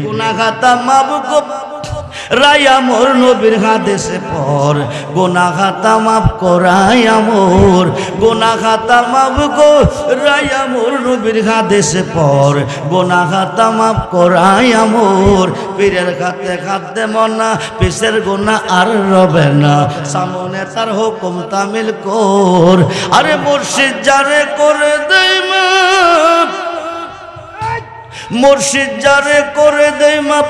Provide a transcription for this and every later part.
গুনাহগাতা মাবুক রায়া মোর নবীর হাদিসে পর গুনাহগাতা মাফ করায়া মোর গুনাহগাতা মাবুক রায়া মোর নবীর হাদিসে পর গুনাহগাতা মাফ করায়া মোর পীরের খাতে খাতে মনা পিসের গুনাহ আর রবে না সামনে তার হুকুম তামিল কর আরে মুর্শিদ যারে করে দেই মাফ মুর্শিদ যারে করে দেই মাফ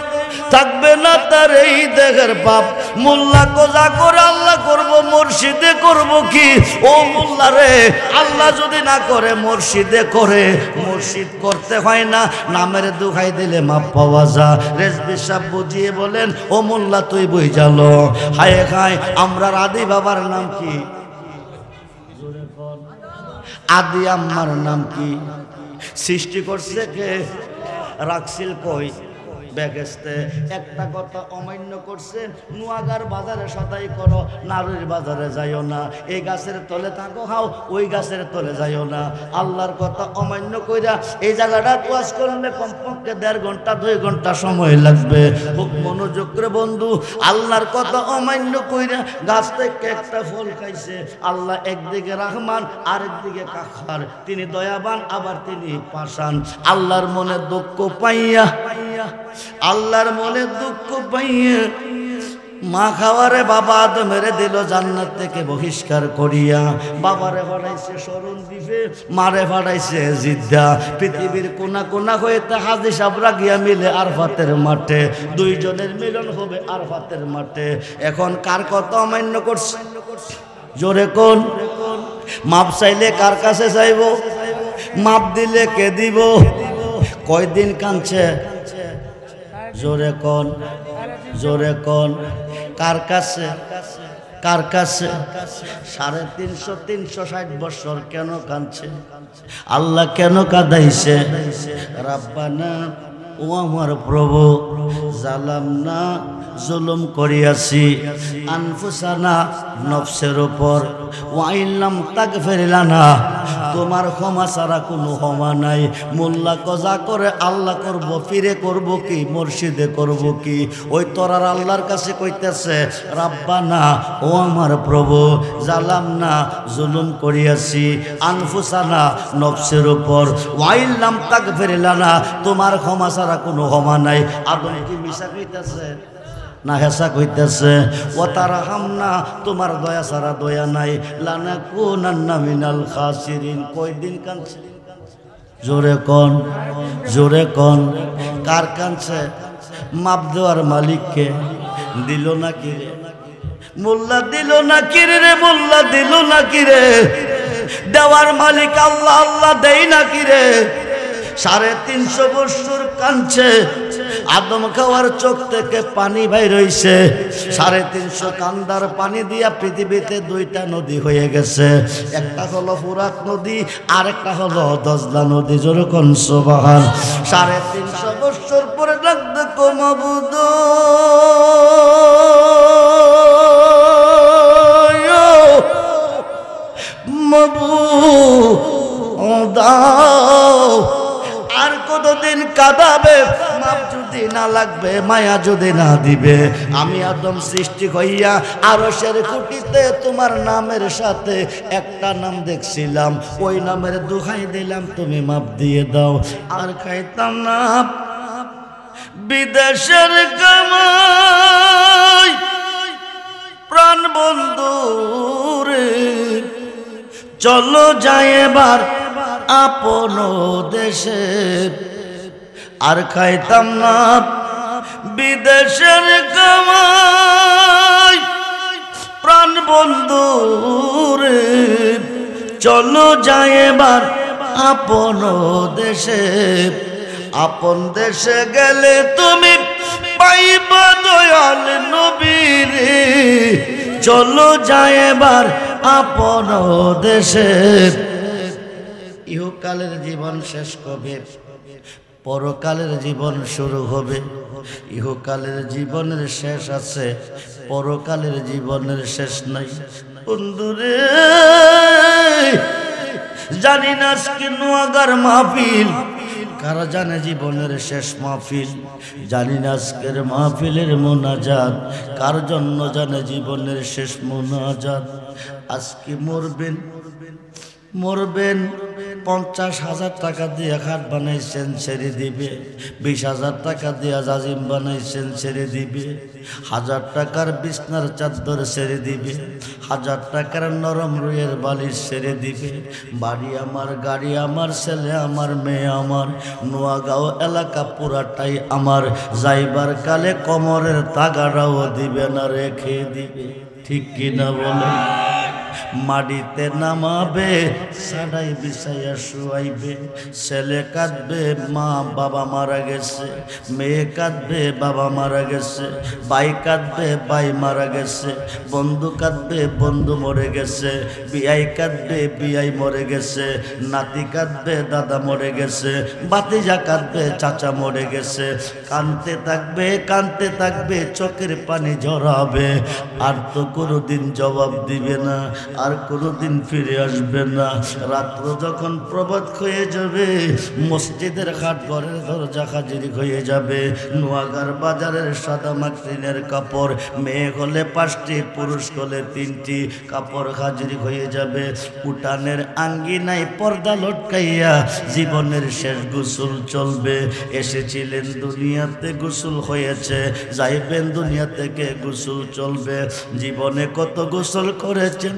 থাকবে না তার এই দেহের পাপ মোল্লা কোজা করে আল্লাহ করব মুর্শিদে করব কি ও মোল্লা রে আল্লাহ যদি না করে মুর্শিদে করে মুর্শিদ করতে হয় না নামের দুখাই দিলে মাপ পাওয়া যা রেজবি সাহেব বুঝিয়ে বলেন ও মোল্লা তুই বই জালো হায় খায় আমরা আদি বাবার নাম কি আদি আম্মার নাম কি সৃষ্টি করছে কে রাখছিল কই বেগেস্তে একটা কথা অমান্য করছে নোয়াগার বাজারে সদাই করো নারীর বাজারে যাইও না এই গাছের তলে থাকো হাও ওই গাছের তলে যাইও না আল্লাহর কথা অমান্য কইরা এই জায়গাটা ওয়াজ করলে কমপক্ষে 1.5 ঘন্টা 2 ঘন্টা সময় লাগবে খুব মনোযোগ করে বন্ধু আল্লাহর কথা অমান্য কইরা গাছ থেকে একটা ফল খাইছে আল্লাহ একদিকে রহমান আরেকদিকে কাহার তিনি দয়াবান আবার তিনি পাষাণ আল্লাহর মনে দুঃখ পাইয়া আল্লাহর মনে দুঃখ পাইয়া মা খাওয়ারে বাবা আদমেরে দিল জান্নাত থেকে বহিষ্কার করিয়া বাবারে ফাড়াইছে শরণ দিবে মারে ফাড়াইছে জিদ্দা পৃথিবীর কোনা কোনা হইতে হাজি সাবরা গিয়া মিলে আরফাতের মাঠে দুইজনের মিলন হবে আরফাতের মাঠে এখন কার কথা অমান্য করছে জোরে কোন মাপ চাইলে কার কাছে চাইব মাপ দিলে কে দিব কয়দিন কাঁদছে জোরে কোন কার কাছে 350-360 বছর কেন কাঁদছে আল্লাহ কেন কাঁদাইছে রাব্বানা ও আমার প্রভু জালামনা জুলুম করিয়াছি আনফুসানা নফসের উপর ওয়াইল্লাম তাগফির লানা তোমার ক্ষমা ছাড়া কোনো ক্ষমা নাই মোল্লা কজা করে আল্লাহ করব ফিরে করব কি মুর্শিদে করব কি ওই তোরার আল্লাহর কাছে কইতেছে রাব্বানা ও আমার প্রভু জালামনা জুলুম করিয়াছি আনফুসানা নফসের উপর ওয়াইল্লাম তাগফির লানা তোমার ক্ষমা ছাড়া কোনো ক্ষমা নাই আদম কি মিশা কইতেছে না হেসা কইতেছে ও তারা হামনা তোমার দয়া ছাড়া দয়া নাই লানাকুনান্না মিনাল খাসিরিন কয়দিন কাঁদছে জোরে কোন কার কাঁদছে মাপ দেওয়ার মালিককে দিল না কি রে মোল্লা দিল না কি রে মোল্লা দিল না কি রে দেওয়ার মালিক আল্লাহ আল্লাহ দেই না কি রে 350 বছর কাঁদছে আদম খাওয়ার চোখ থেকে পানি বাইর হইছে 350 কান্দার পানি দিয়া পৃথিবীতে 2টা নদী হয়ে গেছে একটা হলো ফুরাত নদী আর একটা হলো দজলা নদী যেরকম সুবহান 350 বছর পরে ডাকতে কমাবুদ মাবুদ আর কতদিন কাঁদাবে মাপ যদি না লাগবে মায়া যদি না দিবে আমি আদম সৃষ্টি হইয়া আরশের খুঁটিতে তোমার নামের সাথে একটা নাম দেখছিলাম ওই নামের দোহাই দিলাম তুমি মাপ দিয়ে দাও আর খাইতাম না বিদেশের কামাই প্রাণ বন্ধু রে চলো যাই এবার আপন দেশে আর খাইতাম না বিদেশের কামাই প্রাণ বন্ধু রে চলো যাই এবার আপন দেশে আপন দেশে গেলে তুমি পাইবা দয়াল নবীরে চলো যাই এবার আপন দেশে ইহকালের জীবন শেষ কবে পরকালের জীবন শুরু হবে ইহকালের জীবনের শেষ আছে পরকালের জীবনের শেষ নাই বন্ধুরে জানি না আজকে নোয়াগার মাহফিল কারা জানে জীবনের শেষ মাহফিল? জানি না আজকের মাহফিলের মোনাজাত কার জন্য জানে জীবনের শেষ মোনাজাত। আজকে মরবেন 50,000 টাকা দিয়ে খাট বানাইছেন ছেড়ে দিবে, 20,000 টাকা দিয়ে জাজিম বানাইছেন ছেড়ে দিবে, 1000 টাকার বিছনার চাদর ছেড়ে দিবে, 1000 টাকার নরম রুইয়ের বালিশ ছেড়ে দিবে। বাড়ি আমার, গাড়ি আমার, ছেলে আমার, মেয়ে আমার, নোয়াগাঁও এলাকা পুরাটাই আমার। যাইবার কালে কোমরের তাগাটাও দিবে না, রেখে দিবে। ঠিক কিনা বলেন? মাটিতে নামাবে, সাড়াই বিছাইয়া শুয়াইবে। ছেলে কাঁদবে, মা বাবা মারা গেছে, মেয়ে কাঁদবে, বাবা মারা গেছে, ভাই কাঁদবে, ভাই মারা গেছে, বন্ধু কাঁদবে, বন্ধু মরে গেছে, বিয়াই কাঁদবে, বিয়াই মরে গেছে, নাতি কাঁদবে, দাদা মরে গেছে, ভাতিজা কাঁদবে, চাচা মরে গেছে। কাঁদতে থাকবে, চোখের পানি ঝরাবে, আর তো কোনোদিন জবাব দিবে না, আর কোনোদিন ফিরে আসবে না। রাত্র যখন প্রভাত হয়ে যাবে, মসজিদের খাট ঘরের দরজা হাজির হয়ে যাবে। নোয়াগার বাজারের সাদা মাকড়িনের কাপড়, মেয়ে হলে 5টি, পুরুষ হলে 3টি কাপড় হাজির হয়ে যাবে। উঠানের আঙ্গিনায় পর্দা লটকাইয়া জীবনের শেষ গোসল চলবে। এসেছিলেন দুনিয়াতে, গোসল হয়েছে, যাইবেন দুনিয়া থেকে, গোসল চলবে। জীবনে কত গোসল করেছেন?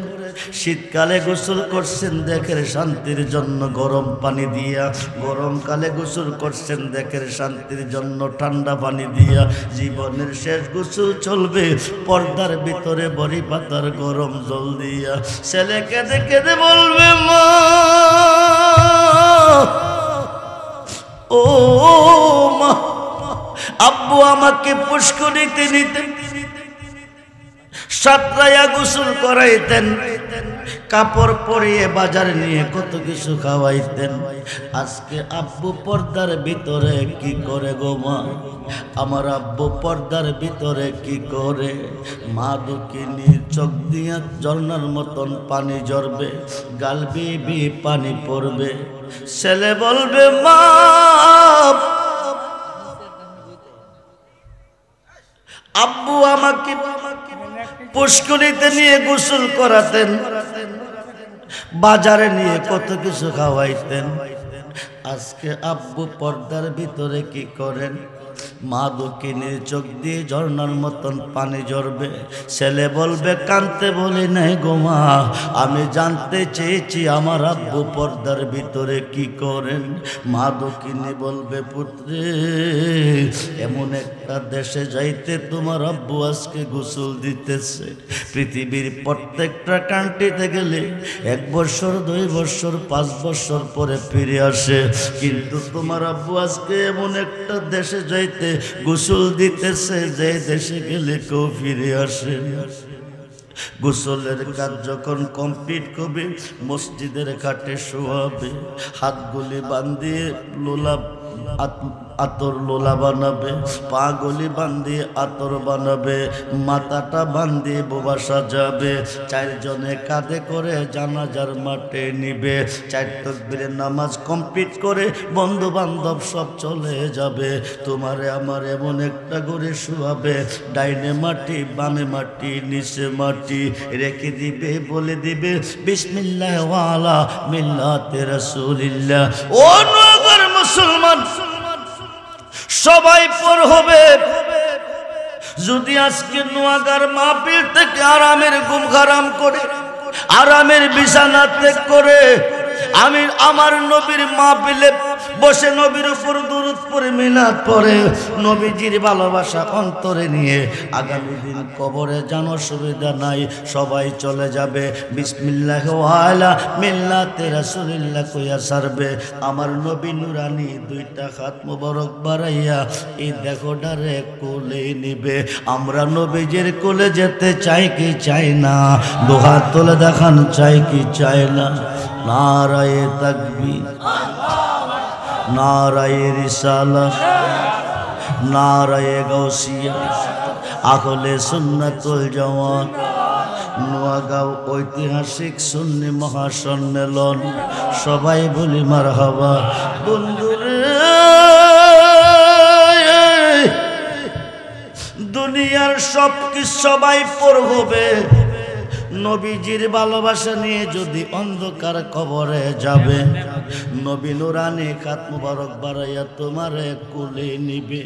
শীতকালে গোসল করছেন দেখের শান্তির জন্য গরম পানি দিয়া, গরমকালে গোসল করছেন দেখের শান্তির জন্য ঠান্ডা পানি দিয়া। জীবনের শেষ গোসল চলবে পর্দার ভিতরে বড়ি পাতার গরম জল দিয়া। ছেলে কেঁদে কেঁদে বলবে, মা ও মা, আব্বু আমাকে পুষ্করিতে নিতেন, সাতরায়া গোসল করাইতেন, কাপড় পরিয়ে বাজার নিয়ে কত কিছু খাওয়াইতেন। আজকে আব্বু পর্দার ভিতরে কি করে গো মা? আমার আব্বু পর্দার ভিতরে কি করে? মা দুঃখিনী, চোখ দিয়া ঝর্ণার মতন পানি ঝরবে, গাল বিবি পানি পড়বে। ছেলে বলবে, মা আব্বু আমাকে পুষ্করিতে নিয়ে গোসল করাতেন, বাজারে নিয়ে কত কিছু খাওয়াইতেন। আজকে আব্বু পর্দার ভিতরে কি করেন? মা দুঃখিনীর চোখ দিয়ে ঝর্ণার মতন পানি ঝরবে। ছেলে বলবে, কাঁদতে বলি নাই গো মা, আমি জানতে চেয়েছি আমার আব্বু পর্দার ভিতরে কি করেন। মা দুঃখিনী বলবে, পুত্রে এমন একটা দেশে যাইতে তোমার আব্বু আজকে গোসল দিতেছে। পৃথিবীর প্রত্যেকটা কান্ট্রিতে গেলে 1 বছর, 2 বছর, 5 বছর পরে ফিরে আসে, কিন্তু তোমার আব্বু আজকে এমন একটা দেশে যাইতে গোসল দিতেছে যে দেশে গেলে কেউ ফিরে আসে। গোসলের কাজ যখন কমপ্লিট করবে, মসজিদের ঘাটে শোয়াবে, হাতগুলি বান্ধিয়ে আতর লোলা বানাবে, পা গলি বান্ধিয়ে আতর বানাবে, মাথাটা বান্ধিয়ে বোবা সাজাবে। 4 জনে কাঁধে করে জানাজার মাঠে নিবে। 4 তাকবীরের নামাজ কমপ্লিট করে বন্ধু বান্ধব সব চলে যাবে। তোমারে আমার এমন একটা করে শুয়াবে, ডাইনে মাটি, বামে মাটি, নিচে মাটি রেখে দিবে, বলে দিবে, বিসমিল্লাহ ওয়া আলা মিল্লাতে রাসূলিল্লাহ। ও নগর মুসলমান, সবাই পর হবে। যদি আজকে নোয়াগার মাহফিল থেকে আরামের ঘুম হারাম করে, আরামের বিছানা ত্যাগ করে আমি আমার নবীর মাহফিলে বসে নবীর উপর দুরূদ পড়ে মিলাদ পড়ে নবীজির ভালোবাসা অন্তরে নিয়ে আগামী দিন কবরে যান, অসুবিধা নাই, সবাই চলে যাবে। বিসমিল্লাহ ওয়া আলা মিল্লাতে রাসূলিল্লাহ কইয়া সারবে। আমার নবী নুরানি 2টা হাত মোবারক বাড়াইয়া এই দেহটারে কোলে নিবে। আমরা নবীজির কোলে যেতে চাই কি চাই না? 2 হাত তুলে দেখান, চাই কি চাই না? নারায়ে তাকবীর, নারায়ে রিসালাত, নারায়ে গাউসিয়া, আহলে সুন্নাতুল জামাত। নোয়াগাঁও ঐতিহাসিক সুন্নি মহাসম্মেলন, সবাই বলি মারহাবা। বন্ধুরে দুনিয়ার সব কিছু সবাই পর হবে, নবীজির ভালোবাসা নিয়ে যদি অন্ধকার কবরে যাবে, নবী নুরানি খাত মুবারক বাড়াইয়া তোমারে কুলে নিবে,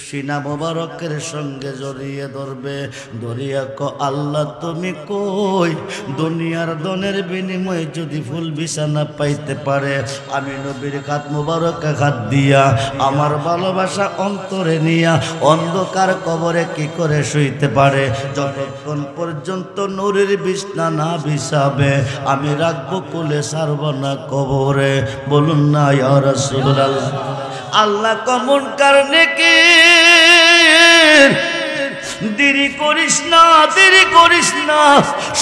সিনা মুবারকের সঙ্গে জড়িয়ে ধরবে, ধরিয়া আল্লাহ তুমি কই, দুনিয়ার ধনের বিনিময়ে যদি ফুল বিছানা পাইতে পারে, আমি নবীর খাত মুবারকে হাত দিয়া আমার ভালোবাসা অন্তরে নিয়া অন্ধকার কবরে কি করে শুইতে পারে? যতক্ষণ পর্যন্ত নূরের বিছনা না বিছাবে আমি রাখবো কোলে, ছাড়ব না কবরে। বলুন না ইয়া রাসূলুল্লাহ। আল্লাহ কমন কারণে কি দেরি করিস না, দেরি করিস না,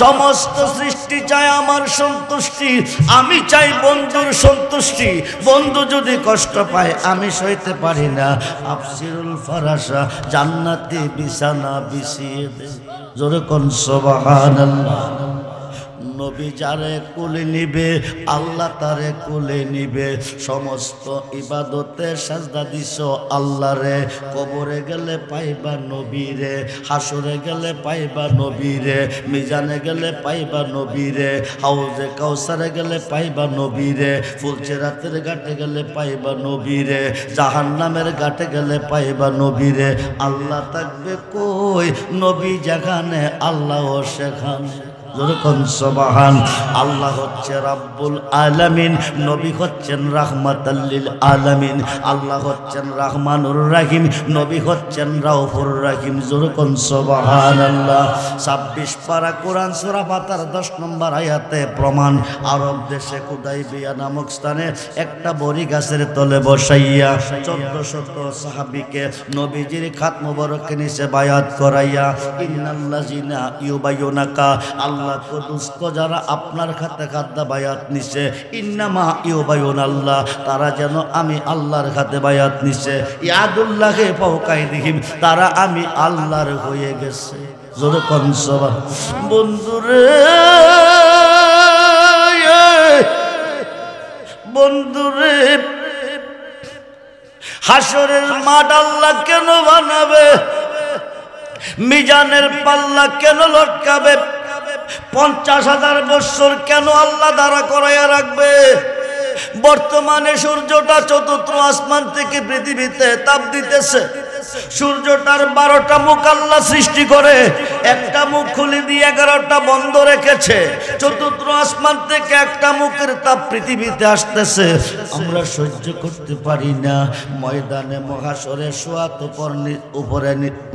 সমস্ত সৃষ্টি চায় আমার সন্তুষ্টি, আমি চাই বন্ধুর সন্তুষ্টি, বন্ধু যদি কষ্ট পায় আমি সইতে পারি না, আফসিরুল ফারাসা জান্নাতি বিছানা বিছিয়ে দে। জোরে কোন সুবহানাল্লাহ। নবী যারে কোলে নিবে আল্লাহ তারে কোলে নিবে, সমস্ত ইবাদতে সাজদা দিছ আল্লাহরে, কবরে গেলে পাইবা নবীরে, হাসরে গেলে পাইবা নবীরে, মিজানে গেলে পাইবা নবীরে, হাউজে কাউসারে গেলে পাইবা নবীরে, ফুলচেরাতের ঘাটে গেলে পাইবা নবীরে, জাহান্নামের ঘাটে গেলে পাইবা নবীরে। আল্লাহ থাকবে কই? নবী যেখানে আল্লাহ সেখানে। সুবহান। আল্লাহ হচ্ছে রাব্বুল আলামিন, নবী হচ্ছেন রাহমাতাল লিল আলামিন, আল্লাহ হচ্ছেন রহমানুর রহিম, নবী হচ্ছেন রাউফুর রহিম। যুরকুন সুবহানাল্লাহ। 26 পারা কোরআন সূরা ফাতিহার 10 নম্বর আয়াতে প্রমাণ। আরব দেশে হুদাইবিয়া নামক স্থানে একটা বড়ি গাছের তলে বসাইয়া 1400 সাহাবীকে নবীজির খাত মুবারক নিচে বায়াত করাইয়া, ইন্নাল্লাযিনা ইউবাইয়ুনাকা, আল্লাহ দুস্থ যারা আপনার খাতে খাদ্য বায়াত নিছে, ইন্নামা ইউবাইয়ুনাল্লাহ, তারা যেন আমি আল্লাহর খাতে বায়াত নিছে, ইয়াদুল্লাহি ফাওকাইদিহিম, তারা আমি আল্লাহর হয়ে গেছে। জোরে কোন সুবহান। বন্ধুরে, বন্ধুরে, হাসরের মাঠ আল্লাহ কেন বানাবে? মিজানের পাল্লা কেন লটকাবে? 50,000 বছর কেন আল্লাহ দাঁড়া করাইয়া রাখবে? বর্তমানে সূর্যটা চতুর্থ আসমান থেকে পৃথিবীতে তাপ দিতেছে, সূর্যটার 12টা মুখ আল্লাহ সৃষ্টি করে, একটা মুখ খুলে দিয়ে 11টা বন্ধ রেখেছে, চতুর্থ আসমান থেকে একটা মুখের তাপ পৃথিবীতে আসতেছে, আমরা সহ্য করতে পারি না। ময়দানে মহাশরে সোয়াত উপরে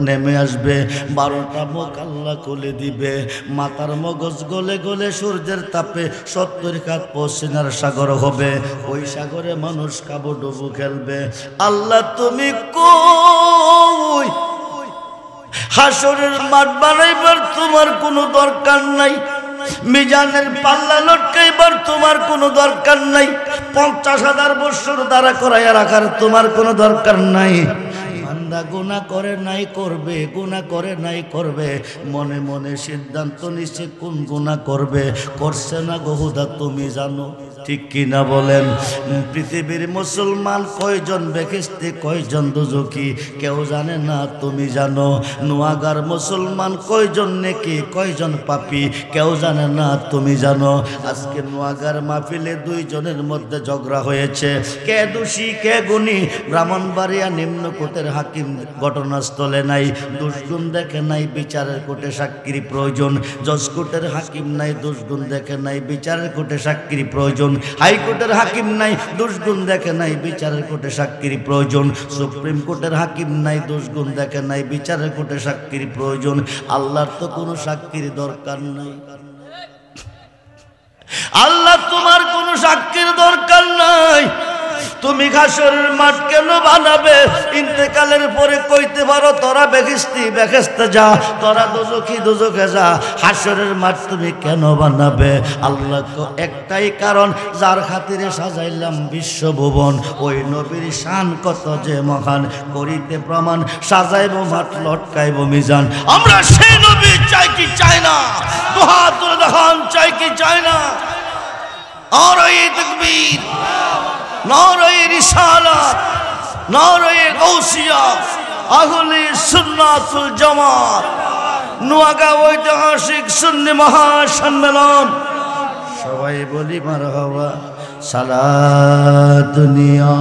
নেমে আসবে, 12টা মুখ আল্লাহ খুলে দিবে, মাথার মগজ গলে গলে সূর্যের তাপে 70 কাত পশ্চিমার সাগর হবে, ওই সাগরে মানুষ কাবুডুবু খেলবে। আল্লাহ তুমি কই? হাসরের মাঠ বানাইবার তোমার কোনো দরকার নাই, মিজানের পাল্লা লটকাইবার তোমার কোনো দরকার নাই, 50,000 বছর দাঁড়া করাইয়া রাখার তোমার কোনো দরকার নাই। বান্দা গুনাহ করে নাই করবে, গুনাহ করে নাই করবে, মনে মনে সিদ্ধান্ত নিচ্ছে কোন গুনাহ করবে, করছে না গহুদা তুমি জানো, ঠিক কিনা বলেন? পৃথিবীর মুসলমান কয়জন বেহেশতি কয়জন দোজখী কেউ জানে না, তুমি জানো। নোয়াগার মুসলমান কয়জন নেকি কয়জন পাপী কেউ জানে না, তুমি জানো। আজকে নোয়াগার মাহফিলে 2 জনের মধ্যে ঝগড়া হয়েছে, কে দোষী কে গুণী। ব্রাহ্মণবাড়িয়া নিম্নকোটের হাকিম ঘটনাস্থলে নাই, দুষ্গুণ দেখে নাই, বিচারের কোর্টে সাক্ষীর প্রয়োজন। জজকোর্টের হাকিম নাই, দুষ্গুণ দেখে নাই, বিচারের কোর্টে সাক্ষীর প্রয়োজন। হাইকোর্টের হাকিম নাই, দুষ্গুণ দেখে নাই, বিচারের কোর্টে সাক্ষীর প্রয়োজন। সুপ্রিম কোর্টের হাকিম নাই, দুষ্গুণ দেখে নাই, বিচারের কোর্টে সাক্ষীর প্রয়োজন। আল্লাহর তো কোনো সাক্ষীর দরকার নাই। আল্লাহ তোমার কোনো সাক্ষীর দরকার নাই। তুমি হাসরের মাঠ কেন বানাবে? ইন্তেকালের পরে কইতে পারো তোরা বেহেশতি বেহেশতে যা, তোরা দোজখী দোজখে যা, হাসরের মাঠ তুমি কেন বানাবে? আল্লাহ তো একটাই কারণ, যার খাতিরে সাজাইলাম বিশ্বভুবন, ওই নবীর শান কত যে মহান, করিতে প্রমাণ সাজাইব মাঠ লটকাইব মিজান। আমরা সেই নবী চাই কি চাই না? দুহাত তুলে দেখান, চাই কি চাই না? নারায়ে তাকবীর, নারায়ে রিসালাত, নারায়ে গাউসিয়া, আহলে সুন্নাতুল জামাত নোয়াগাঁও ঐতিহাসিক সুন্নি মহাসম্মেলন সবাই বলি মারহাবা সালাত দুনিয়া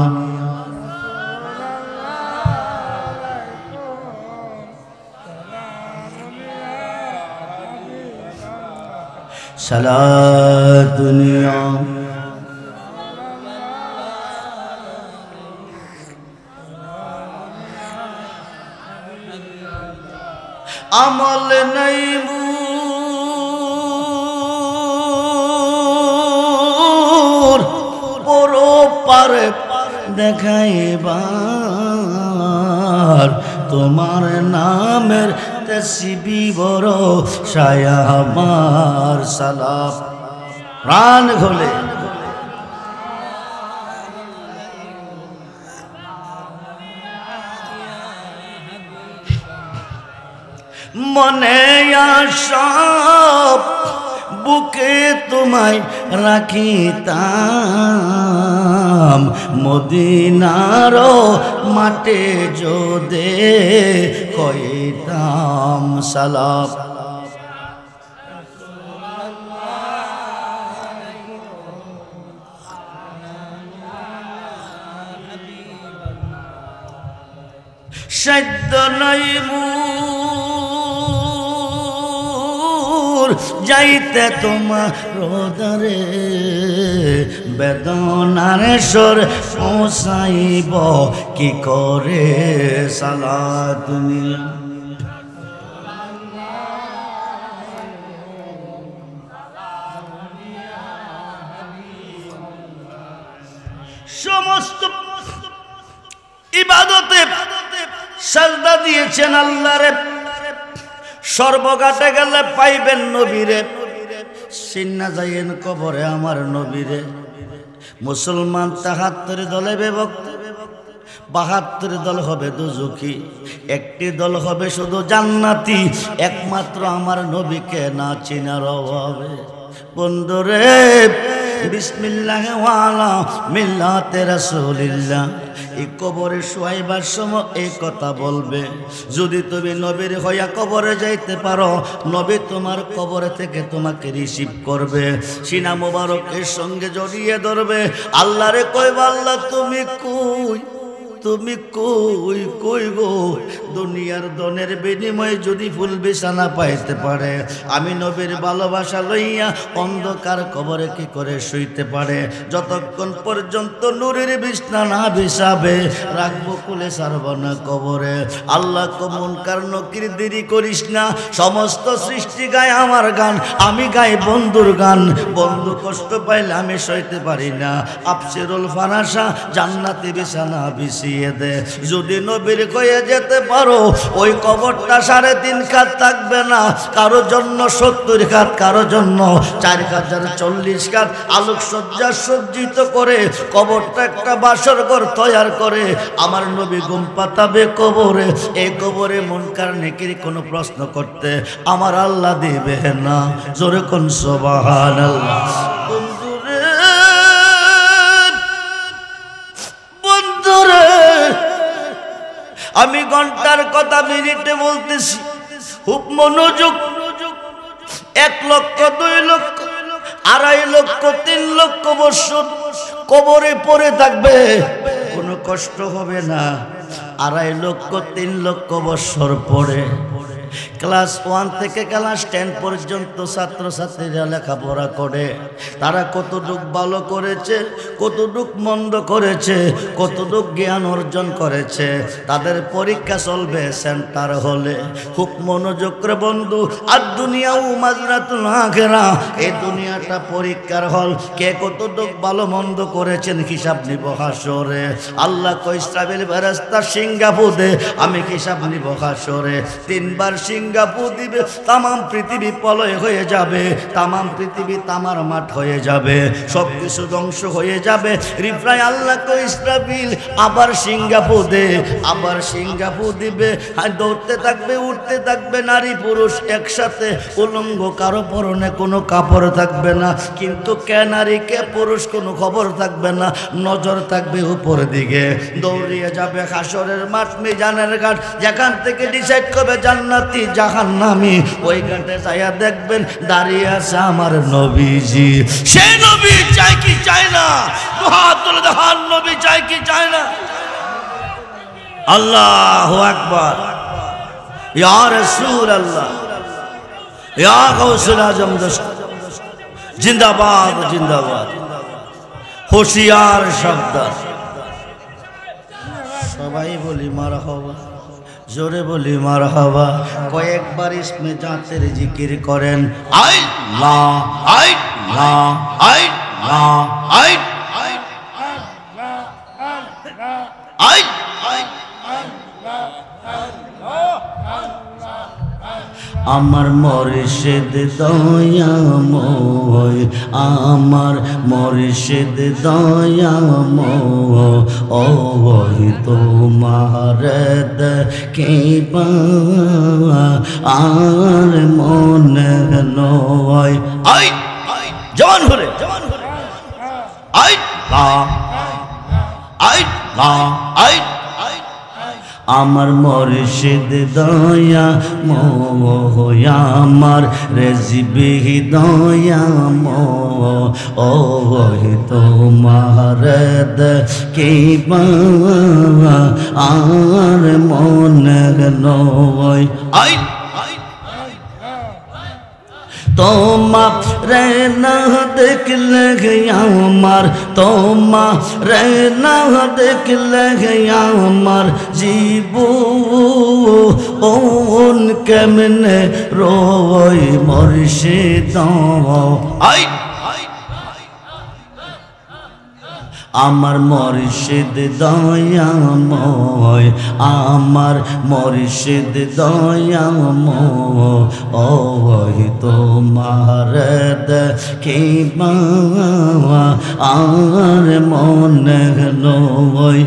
সালাত দুনিয়া আমল নাই মোর পরো পারে দেখাইবার তোমার নামের তসবি বড় ছায়া আমার সালাম প্রাণ খোলে মনে সব বুকে তোমায় রাখিতাম মদিনার মাঠে যোদে কইতাম সালাম সাধ্য নাই যাইতে তোমার রোদরে বেদনার স্বর পৌঁছাইব কি করে সালাত দুনিয়া সমস্ত ইবাদতে সাজদা দিয়েছেন আল্লাহরে সর্বঘাটে গেলে পাইবেন নবীরে সিন্না যাইয়েন কবরে আমার নবীরে মুসলমান ৭৩ দলে বিভক্ত ৭২ দল হবে দুজখী একটি দল হবে শুধু জান্নাতি একমাত্র আমার নবীকে না চিনার অভাবে বন্ধুরে বিসমিল্লাহ ওয়ালা মিল্লাতে রাসূলিল্লাহ এই কবরে শোয়াইবার সময় এই কথা বলবে যদি তুমি নবীর হইয়া কবরে যাইতে পারো নবী তোমার কবরে থেকে তোমাকে রিসিভ করবে সিনা মোবারকের সঙ্গে জড়িয়ে ধরবে আল্লাহরে কইবা আল্লাহ তুমি কই তুমি কই কই গো দুনিয়ার ধনের বিনিময়ে যদি ফুল বিছানা পাইতে পারে আমি নবীর ভালোবাসা লইয়া অন্ধকার কবরে কি করে শুইতে পারে যতক্ষণ পর্যন্ত নূরের বিছানা না বিছাবে রাখবো কুলে ছাড়ব না কবরে আল্লাহ কমন কার নকির দেরি করিস না সমস্ত সৃষ্টি গায় আমার গান আমি গাই বন্ধুর গান বন্ধু কষ্ট পাইলে আমি সইতে পারি না আফসিরুল ফারাসা জান্নাতি বিছানা বিছি দে যদি নবীর কয়ে যেতে পারো ওই কবরটা ৩.৫ কাত থাকবে না কারো জন্য ৭০ কাত কারো জন্য ৪,০৪০ কাত আলোকসজ্জা সজ্জিত করে কবরটা একটা বাসর ঘর তৈরি করে আমার নবী ঘুম পাতাবে কবরে এই কবরে মুনকার নেকির কোনো প্রশ্ন করতে আমার আল্লাহ দিবে না জোরে কোন সুবহানাল্লাহ আমি ঘন্টার কথা মিনিটে বলতেছি খুব মনোযোগ ১ লক্ষ ২ লক্ষ ২.৫ লক্ষ ৩ লক্ষ বছর কবরে পড়ে থাকবে কোনো কষ্ট হবে না ২.৫ লক্ষ ৩ লক্ষ বছর পরে ক্লাস 1 থেকে ক্লাস 10 পর্যন্ত ছাত্রছাত্রীরা লেখাপড়া করে তারা কতটুক ভালো করেছে কতটুক মন্দ করেছে কতটুক জ্ঞান অর্জন করেছে তাদের পরীক্ষা চলবে সেন্টার হলে খুব মনোযোগ করে বন্ধু আর দুনিয়াও মাজরাতুল আখিরা এই দুনিয়াটা পরীক্ষার হল কে কতটুক ভালো মন্দ করেছেন হিসাব নিব হাসরে আল্লাহ কই ইসরাফিল ফেরেশতা সিঙ্গাপুরে আমি হিসাব নিব হাসরে 3 বার সিঙ্গাপুর দিবে, তামাম পৃথিবী প্রলয় হয়ে যাবে, তামাম পৃথিবী তামার মাঠ হয়ে যাবে, সব কিছু ধ্বংস হয়ে যাবে। রিপ্লাই আল্লাহ তো ইসরাফিল আবার সিঙ্গাপুর দে, আবার সিঙ্গাপুর দিবে। আর দৌড়তে থাকবে, উঠতে থাকবে, নারী পুরুষ একসাথে, উলঙ্গ, কারো পরনে কোনো কাপড় থাকবে না, কিন্তু কে নারী কে পুরুষ কোনো খবর থাকবে না, নজর থাকবে উপর দিকে। দৌড়িয়ে যাবে হাসরের মাঠ, মিজানের ঘাট, যেখান থেকে ডিসাইড করবে জান্নাতি জাহান্নামী, ওই ঘাটে যাইয়া দেখবেন দাঁড়িয়ে আছে আমার নবীজি। সেই নবী চাই কি চায় না? হাত তুলে দেখান, নবী চাই কি চায় না? আল্লাহু আকবার, ইয়া রাসূলুল্লাহ, ইয়া গাউসুল আজম, জিন্দাবাদ জিন্দাবাদ। হুশিয়ার শব্দ সবাই বলি মারহাবা, জোরে বলি মারহাবা। কয়েকবার ইসমে জাতের জিকির করেন, আল্লাহ আল্লাহ আল্লাহ আমার মুর্শিদ দয়াময়, আমার মুর্শিদ দয়াময়, ওই তোমার দেখিবা আর মনে নয়। জওয়ান হলে আমার মুর্শিদ দয়া মোহ, আমার রেজিবি দয়া মোহ, ওই তোমার দেখিবা আর মনে নয়। তোমারে না দেখলে আমার, তোমারে না দেখলে আমার জীবন কেমনে রয় মুর্শিদ। আমার মুর্শিদ দয়াময়, আমার মুর্শিদ দয়াময়, ওই তোমার দেখিবা আর মনে নয়।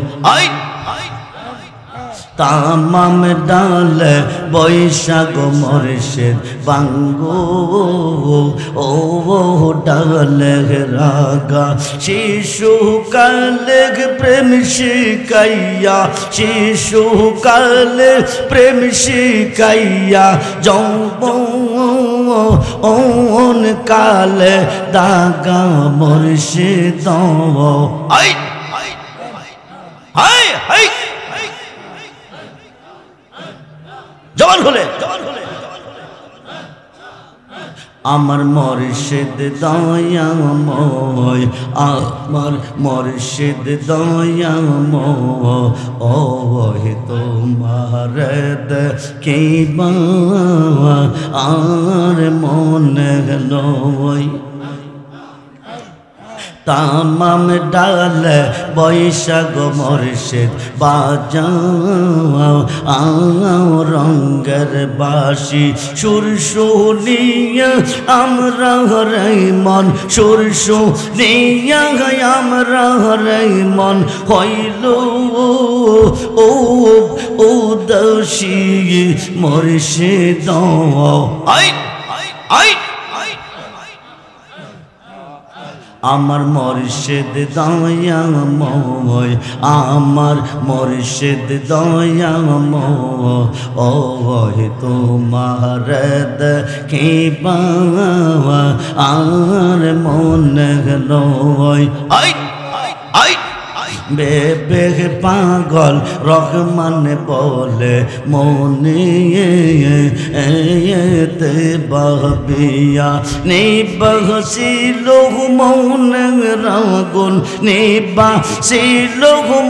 তামাম ডালে বৈশাখ মুর্শিদ বাঙ্গো, ও ডালে রাগা শিশু কালে প্রেম শিখাইয়া, শিশু কালে প্রেম শিখাইয়া, যৌবন কালে দাগা মুর্শিদ। জওয়ান হলে আমার মুর্শিদ দয়াময়, আমার মুর্শিদ দয়াময়, ওই তোমার দেখিবা আর মনে নয়। তামাম ডালে বৈশাখ মুর্শিদ বাজাও, রঙ্গের বাসি সুর শুনিয়া আমরা মন, সুর শুনিয়া আমরা মন হইল উদাসী মুর্শিদ। আমার মুর্শিদ দয়াময়, আমার মুর্শিদ দয়াময়, ওই তোমার দেখিবা আর মনে নয়। বেবে পাগল রহমান বলে মনে তে বাবিয়া নিবাসিল মৌনে রাগুন, নিবাসিল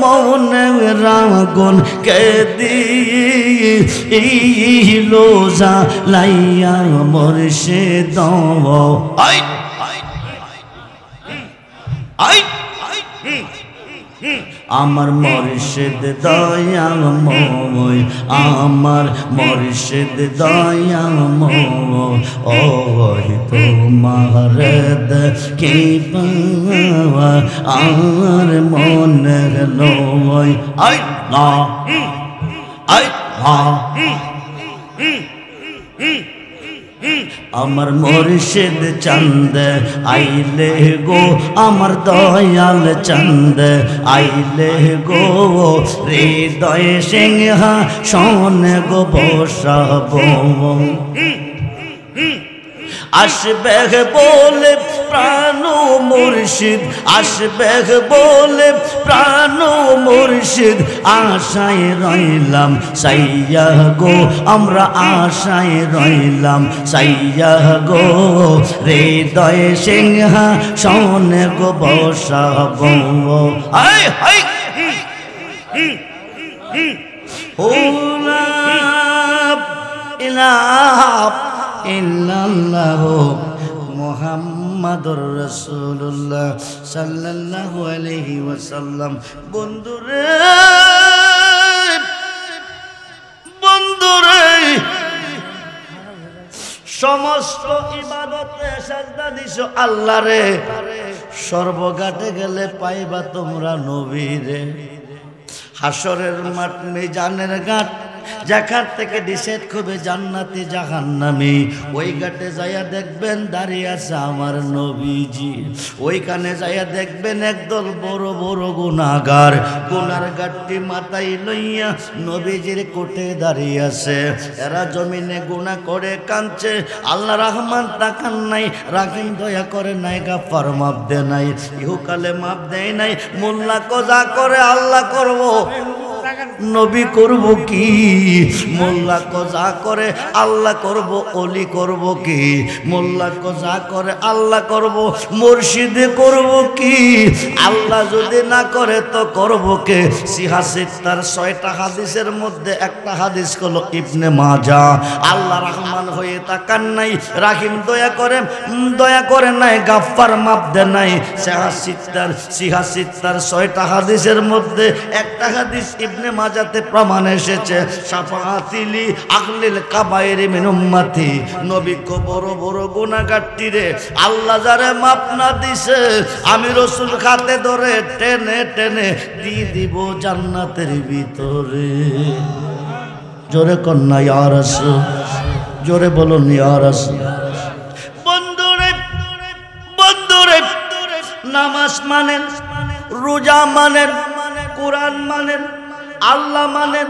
মৌনে রাগুন, কে দিলো জ্বালাইয়া মুর্শিদ। আমার মুর্শিদ দয়াময়, আমার মুর্শিদ দয়াময়, ওই তোমার দেখি পাওয়া আর মনে নয়। আই না আই আমার মুর্শিদ চন্দ আইলে গো, আমার দয়াল চন্দ আইলে গো, হৃদয় সিংহা শোনে গো বসাব। আসবে বলে প্রাণ মুর্শিদ, আসবে বলে প্রাণ মুর্শিদ, আশায় রইলাম সাইয়া গো, আমরা আশায় রইলাম সাইয়া গো, হৃদয় সিংহা শোনে গো বসাব। হাই হাই লা ইলাহা ইল্লাল্লাহু মুহাম্মাদুর রাসূলুল্লাহ সাল্লাল্লাহু আলাইহি ওয়াসাল্লাম। বন্ধুরে বন্ধুরে, সমস্ত ইবাদতে সাজদা দিছো আল্লাহরে, সর্বঘাটে গেলে পাইবা তোমরা নবীরে। হাসরের মাঠ মিজানের ঘাট, যেখান থেকে ডিসাইড করবে জান্নাতি জাহান্নামী, ওই ঘাটে যাইয়া দেখবেন দাঁড়িয়ে আছে আমার নবীজি। ওইখানে যাইয়া দেখবেন একদল বড় বড় গুনাহগার, গুনার ঘাটটি মাথায় লইয়া নবীজির কোটে দাঁড়িয়ে আছে। এরা জমিনে গুনাহ করে কাঁদছে, আল্লাহ রহমান তাকান নাই, রাহিম দয়া করে নাই, গাফার মাপ দেয় নাই, ইহুকালে মাপ দেয় নাই। মোল্লা কজা করে আল্লাহ করব, নবী করব কি? মোল্লা কজা করে আল্লাহ করব, অলি করব কি? মোল্লা কজা করে আল্লাহ করব, মুর্শিদে করব কি? আল্লাহ যদি না করে তো করব কে? সিহাসিত্তার 6টা হাদিসের মধ্যে একটা হাদিস হলো ইবনে মাজাহ। আল্লাহ রহমান হয়ে তাকান নাই, রাহিম দয়া করে নাই, গাফফার মাপ দেয় নাই। সিহাসিত্তার 6টা হাদিসের মধ্যে একটা হাদিস ইবনে মাজাতে প্রমাণ এসেছে, শাফাআতিলি আহলিল কাবায়ের মিন উম্মতি। নবী কো বড় বড় গুনাহগারটিরে আল্লাহ যারে মাপ না দিছে, আমি রাসূল হাতে ধরে টেনে টেনে দিয়ে দিব জান্নাতের ভিতরে। জোরে কন্যা ইয়া রাসূল, জোরে বলুন ইয়া রাসূল। বন্ধুরে বন্ধুরে, নামাজ মানেন, রোজা মানেন, কোরআন মানেন, আল্লাহ মানেন,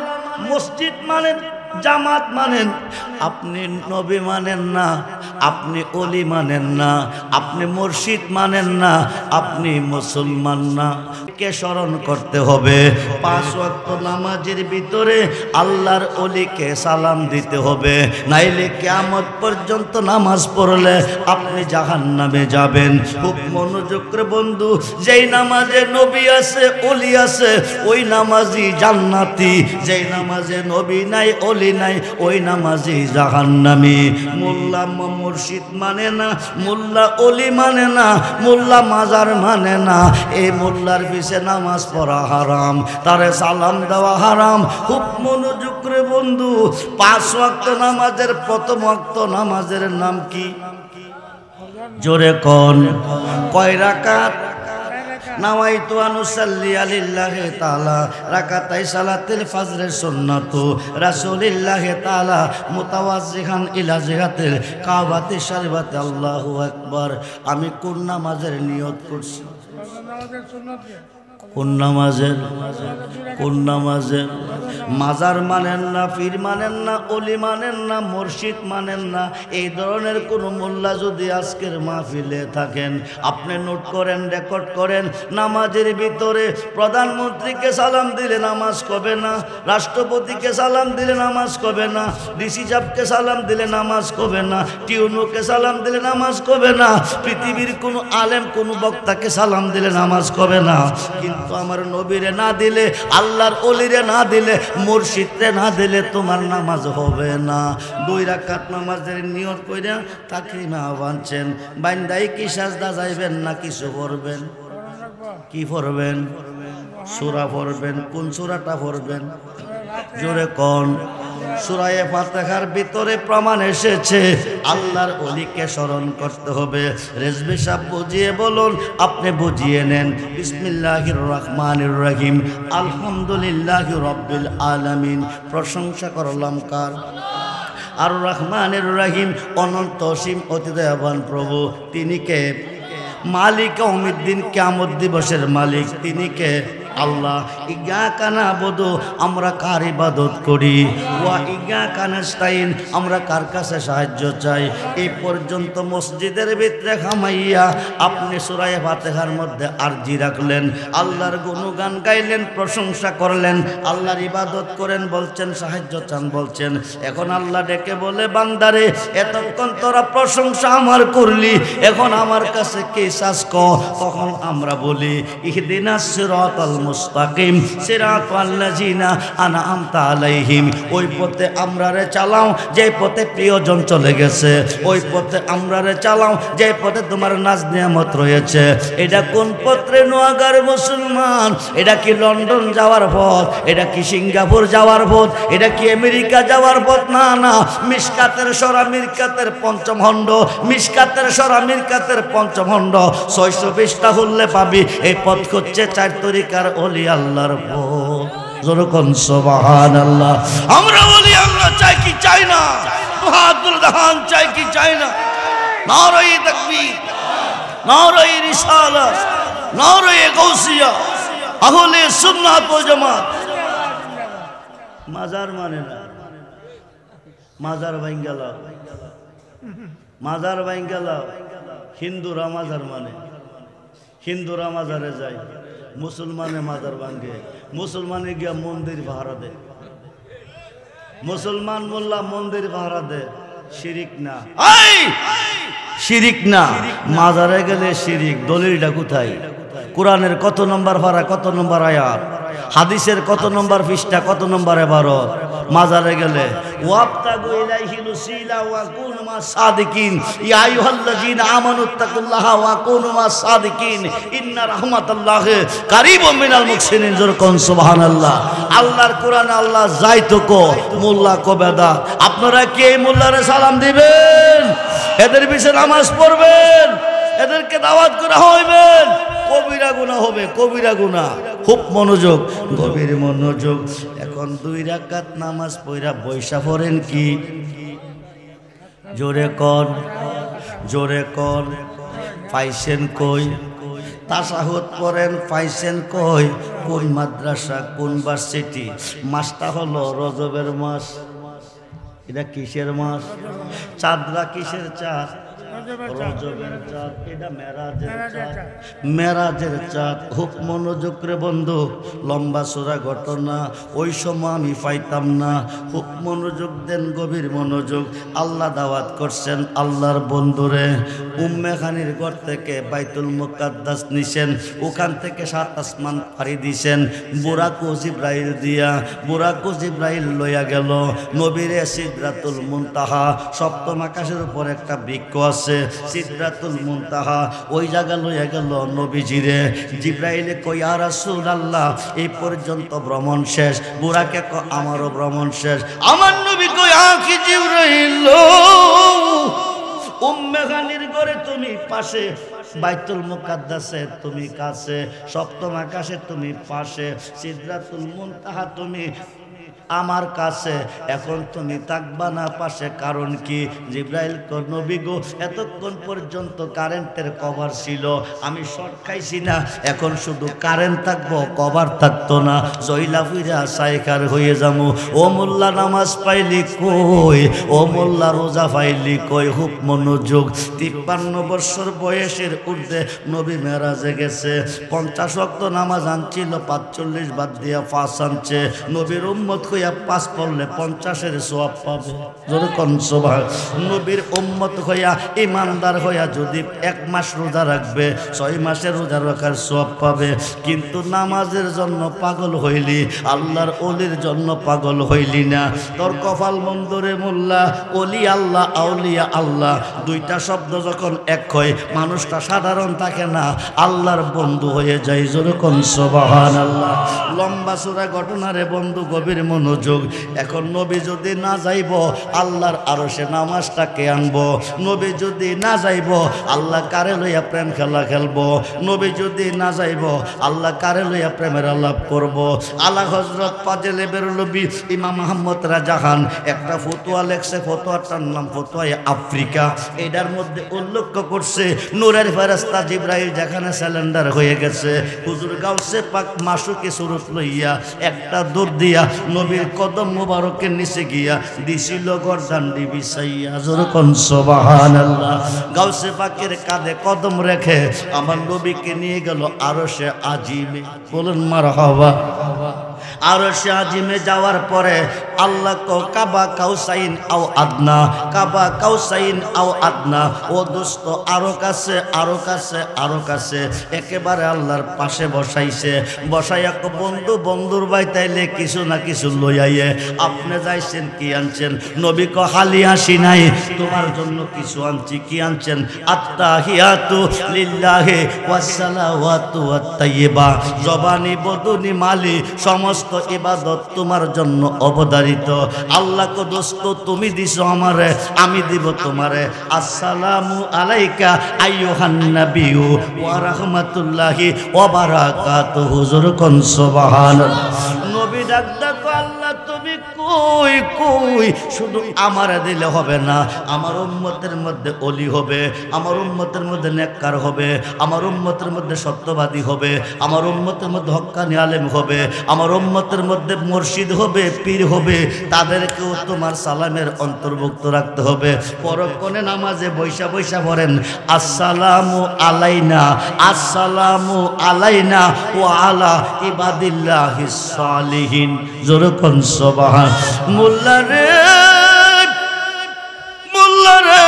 মসজিদ মানেন, জামাত মানেন, আপনি নবী মানেন না, আপনি ওলি মানেন না, আপনি মুর্শিদ মানেন না, আপনি মুসলমান না। কে স্মরণ করতে হবে? 5 ওয়াক্ত নামাজের ভিতরে আল্লাহর ওলিকে সালাম দিতে হবে, নাইলে কিয়ামত পর্যন্ত নামাজ পড়লে আপনি জাহান্নামে যাবেন। খুব মনোযোগ করে বন্ধু, যেই নামাজে নবী আছে, ওলি আছে, ওই নামাজি জান্নাতি। যেই নামাজে নবী নাই, ওলি নাই, ওই নামাজি জাহান্নামী। মোল্লা মুর্শিদ মানে না, মোল্লা ওলি মানে না, মোল্লা মাজার মানে না। এই মোল্লার পিছে নামাজ পড়া হারাম, তারে সালাম দেওয়া হারাম। খুব মনোযোগ করে বন্ধু, 5 ওয়াক্ত নামাজের প্রথম ওয়াক্ত নামাজের নাম কি? জোরে কোন? কয় রাকাত? নাওয়াইতু আনুসাল্লি আলিল্লাহি তাআলা রাকাতাই সালাতিল ফজরের সুন্নাতু রাসূলিল্লাহি তাআলা মুতাওয়াজ্জিহান ইলা জিহাতিল কাবাতি শরীফাতি। আল্লাহু আকবার। আমি কোন নামাজের নিয়ত করছি? কোন নামাজের? কোন নামাজের? মাজার মানেন না, পীর মানেন না, অলি মানেন না, মুর্শিদ মানেন না। এই ধরনের কোন মোল্লা যদি আজকের মাহফিলে থাকেন, আপনি নোট করেন, রেকর্ড করেন। নামাজের ভিতরে প্রধানমন্ত্রীকে সালাম দিলে নামাজ কবে না, রাষ্ট্রপতিকে সালাম দিলে নামাজ কবে না, ডিসি সাহেবকে সালাম দিলে নামাজ কবে না, টিউনোকে সালাম দিলে নামাজ কবে না, পৃথিবীর কোনো আলেম কোনো বক্তাকে সালাম দিলে নামাজ কবে না। কিন্তু আমার নবীরে না দিলে, আল্লাহর ওলিরে না দিলে, মুর্শিদরে না দিলে তোমার নামাজ হবে না। 2 রাকাত নামাজের নিয়ত কইরা তাকরিমা বানছেন, বান্দাই কি সাজদা যাইবেন না কিছু পড়বেন? কি পড়বেন? সূরা পড়বেন। কোন সূরাটা পড়বেন? জোরে কোন? সূরা ফাতিহার ভিতরে প্রমাণ এসেছে আল্লাহর ওলিকে স্মরণ করতে হবে। রেজভী সাহেব বুঝিয়ে বলুন, আপনি বুঝিয়ে নেন। বিসমিল্লাহির রহমানির রহিম, আলহামদুলিল্লাহি রাব্বিল আলামিন। প্রশংসা করলাম কার? আর রহমানির রহিম, অনন্ত অসীম অতি দয়াবান প্রভু। তিনি কে? মালিক ইয়াউমিদ্দিন, কিয়ামত দিবসের মালিক। তিনি কে? আল্লাহ। ইয়াকা নাবুদু, আমরা কার ইবাদত করি? ওয়া ইয়াকা নাস্তাইন, আমরা কার কাছে সাহায্য চাই? এই পর্যন্ত মসজিদের ভিতরে খামাইয়া আপনি সূরা ফাতিহার মধ্যে আরজি রাখলেন, আল্লাহর গুণগান গাইলেন, প্রশংসা করলেন, আল্লাহর ইবাদত করেন বলছেন, সাহায্য চান বলছেন। এখন আল্লাহ ডেকে বলে, বান্দারে এতক্ষণ তোরা প্রশংসা আমার করলি, এখন আমার কাছে কে চাস ক? তখন আমরা বলি, ইহদিনাস সিরাতাল মুস্তাকিম সিরাতাল্লাযিনা আনআমতা আলাইহিম। ওই পথে আমরারে চালাও যে পথে প্রিয়জন চলে গেছে, ওই পথে আমরারে চালাও যে পথে তোমার নাজ নিয়ামত রয়েছে। এটা কোন পথে নোয়াগার মুসলমান? এটা কি লন্ডন যাওয়ার পথ? এটা কি সিঙ্গাপুর যাওয়ার পথ? এটা কি আমেরিকা যাওয়ার পথ? না না, মিশকাতের সরা মিরকাতের পঞ্চম খণ্ড, মিশকাতের সরা মিরকাতের পঞ্চম খণ্ড 620টা হলে পাবি। এই পথ হচ্ছে 4 তরিকার ওলি আল্লাহর পথ। যখন সুবহানাল্লাহ। আমরা ওলি আল্লাহ চাই কি চাই না? বাহাদুর দাহান চাই কি চাই না? নারায়ে তাকবীর, নারায়ে রিসালাত, নারায়ে গাউসিয়া, আহলে সুন্নাত ওয়াল জামাত। মাজার মানে না, মাজার ভাঙ্গা লাও, মাজার ভাঙ্গা লাও। হিন্দুরা মাজার মানে, হিন্দুরা মাজারে যায়, মুসলমানে মাজার ভাঙ্গে। মুসলমানে গিয়া মন্দির পাহারা দেয়, মুসলমান মোল্লা মন্দির পাহারা দেয়। শিরিক না, শিরিক না। মাজারে গেলে শিরিক। দলিলটা কোথায়? কোরআনের কত নম্বর পারা, কত নম্বর আয়াত? হাদিসের কত নম্বর পৃষ্ঠা, কত নম্বর ইবারত? মাজারে গেলে ওয়াবতাগু ইলাইহিল ওয়াসিলা ওয়া কুনু মাস সাদিকিন, ইয়া আইয়ুহাল্লাযীনা আমানুত্তাকুল্লাহা ওয়া কুনু মাস সাদিকিন, ইন্না রাহমাতাল্লাহি কারীবুম মিনাল মুহসিনিন। যখন সুবহানাল্লাহ। আল্লাহর কোরআনে আল্লাহ যাইতো কো, মোল্লা কো বেদাত। আপনারা কি এই মোল্লারে সালাম দিবেন? এদের পিছনে নামাজ পড়বেন? এদেরকে দাওয়াত করা হইবেন? কবিরা গুনাহ হবে, কবিরা গুনাহ। খুব মনোযোগ, গভীর মনোযোগ। এখন 2 রাকাত নামাজ পড়া বৈশা পড়েন কি? জোরে কর, জোরে কর। পাইছেন কই? তাশাহুদ পড়েন, পাইছেন কই? কোন মাদ্রাসা, কোন ভার্সিটি? মাসটা হলো রজবের মাস। এটা কিসের মাস? চাঁদরা কিসের চাঁদ? রজবের চাঁদ। এটা মেরাজের চাঁদ, মেরাজের চাঁদ। খুব মনোযোগ রে বন্ধু। লম্বা চূড়া ঘটনা, ওই সময় আমি পাইতাম না। খুব মনোযোগ দেন, গভীর মনোযোগ। আল্লাহ দাওয়াত করছেন আল্লাহর বন্ধুরে। উম্মে খানির ঘর থেকে বাইতুল মুকাদ্দাস নিছেন, ওখান থেকে 7 আসমান পাড়ি দিছেন। বুরাকু জিব্রাইল দিয়া, বুরাকু জিব্রাইল লইয়া গেল নবীরে সিদরাতুল মুনতাহা। 7ম আকাশের উপর একটা বৃক্ষ আছে, সিদরাতুল মুনতাহা। ওই জায়গা লইয়া গেল নবীজিরে। জিব্রাইলে কই, ইয়া রাসূলুল্লাহ, এই পর্যন্ত ভ্রমণ শেষ। বুরাকে কয়, আমারও ভ্রমণ শেষ। আমার নবী কই, আখি জিব্রাইল, উম্মে খানির ঘরে তুমি পাশে, বাইতুল মুকাদ্দাসে তুমি কাছে, 7ম আকাশে তুমি পাশে, সিদরাতুল মুনতাহা তুমি আমার কাছে। এখন তুমি থাকবা না পাশে, কারণ কি? জিব্রাইল কয়, নবী গো, এতক্ষণ পর্যন্ত কারেন্টের কভার ছিল, আমি শর্ট খাইছি না, এখন শুধু কারেন্ট থাকবো, কভার থাকতো না। জয়লা ফুইরা সাইকার হয়ে যাবো। ও মোল্লা নামাজ পাইলি কই? ও মোল্লা রোজা পাইলি কই? খুব মনোযোগ। 53 বছর বয়সের ঊর্ধ্বে নবী মেরাজে গেছে। 50 ওয়াক্ত নামাজ আনছিল, 45 বাদ দিয়া 5 আনছে। নবীর উম্মত হইয়া 5 পড়লে 50-এর সওয়াব পাবে। জোরে কোন সুবহান। নবীর উম্মত হইয়া ইমানদার হইয়া যদি 1 মাস রোজা রাখবে 6 মাসের রোজা রাখার সওয়াব পাবে। কিন্তু নামাজের জন্য পাগল হইলি, আল্লাহর ওলির জন্য পাগল হইলি না। তোর কপাল মন্দরে মোল্লা, ওলি আল্লাহ আউলিয়া আল্লাহ দুইটা শব্দ যখন এক হয় মানুষটা সাধারণ থাকে না, আল্লাহর বন্ধু হয়ে যায়। জোরে কোন সুবহানাল্লাহ। লম্বা চূড়া ঘটনারে বন্ধু গভীর মনোযোগ। এখন নবী যদি না যাইব আল্লাহর আরশে নামাজটাকে আনবো। নবী যদি না যাইব আল্লাহ কারে লইয়া প্রেম খেলা খেলবো। নবী যদি না যাইব আল্লাহ কারে লইয়া প্রেমের আলাপ করব। আলা হযরত ফাজলে বেরলবি ইমাম মুহাম্মদ রাজাহান একটা ফতোয়া লেখছে, ফতোয়াটার নাম ফতোয়ায়ে আফ্রিকা। এটার মধ্যে উল্লেখ করছে নূরের ফেরেশতা জিবরাইল যেখানে সিলিন্ডার হয়ে গেছে, হুজুর গাউসে পাক মাসুকে সুরত লইয়া একটা দৌড় দিয়া নবীর কদম মোবারকের নিচে গিয়া দিছিল গর্দান বিছাইয়া। জোরে কোন সুবহানাল্লাহ। গাউসে পাকের কাঁধে কদম রেখে আমার নবীকে নিয়ে গেল আরশে আজিমে। বলুন মারহাবা। আরশে আজিমে যাওয়ার পরে আল্লাহ কো কাবা কাউসাইন আও আদনা, কাবা কাউসাইন আও আদনা। ও দোস্ত আরো কাছে আরো কাছে আরো কাছে, একেবারে আল্লাহর পাশে বসাইছে। বসাইয়া কো বন্ধু বন্ধুর ভাই তাইলে কিছু না কিছু লইয়াইয়ে আপনি যাইছেন কি আনছেন? নবী কো হালি আসি নাই, তোমার জন্য কিছু আনছি। কি আনছেন? আত্তাহিয়াতু লিল্লাহি ওয়াস সালাওয়াতু ওয়াত তাইয়্যিবা। জবানি বদনি মালি সমস্ত ইবাদত তোমার জন্য অবধারিত। আল্লাহ কো দোস্ত তুমি দিছো আমারে, আমি দিব তোমারে। আসসালামু আলাইকা আইয়ুহান নাবিয়্যু ওয়া রাহমাতুল্লাহি ওয়া বারাকাতুহু। জোরে কোন সুবহানাল্লাহ। নবী ডাক দেখো আল্লাহ তুমি কই কই? শুধু আমারে দিলে হবে না, আমার উম্মতের মধ্যে ওলি হবে, আমার উম্মতের মধ্যে নেককার হবে, আমার উম্মতের মধ্যে সত্যবাদী হবে, আমার উম্মতের মধ্যে হক্কানি আলেম হবে, আমার উম্মতের মধ্যে মুর্শিদ হবে, পীর হবে। তাদেরকেও তোমার সালামের অন্তর্ভুক্ত রাখতে হবে। পরক্ষণে নামাজে বৈশা বৈশা পড়েন আসসালামু আলাইনা, আসসালামু আলাইনা ওয়া আলা ইবাদিল্লাহিস সালিহিন। জোরে কোন সুবহান। মোল্লা রে মোল্লা রে,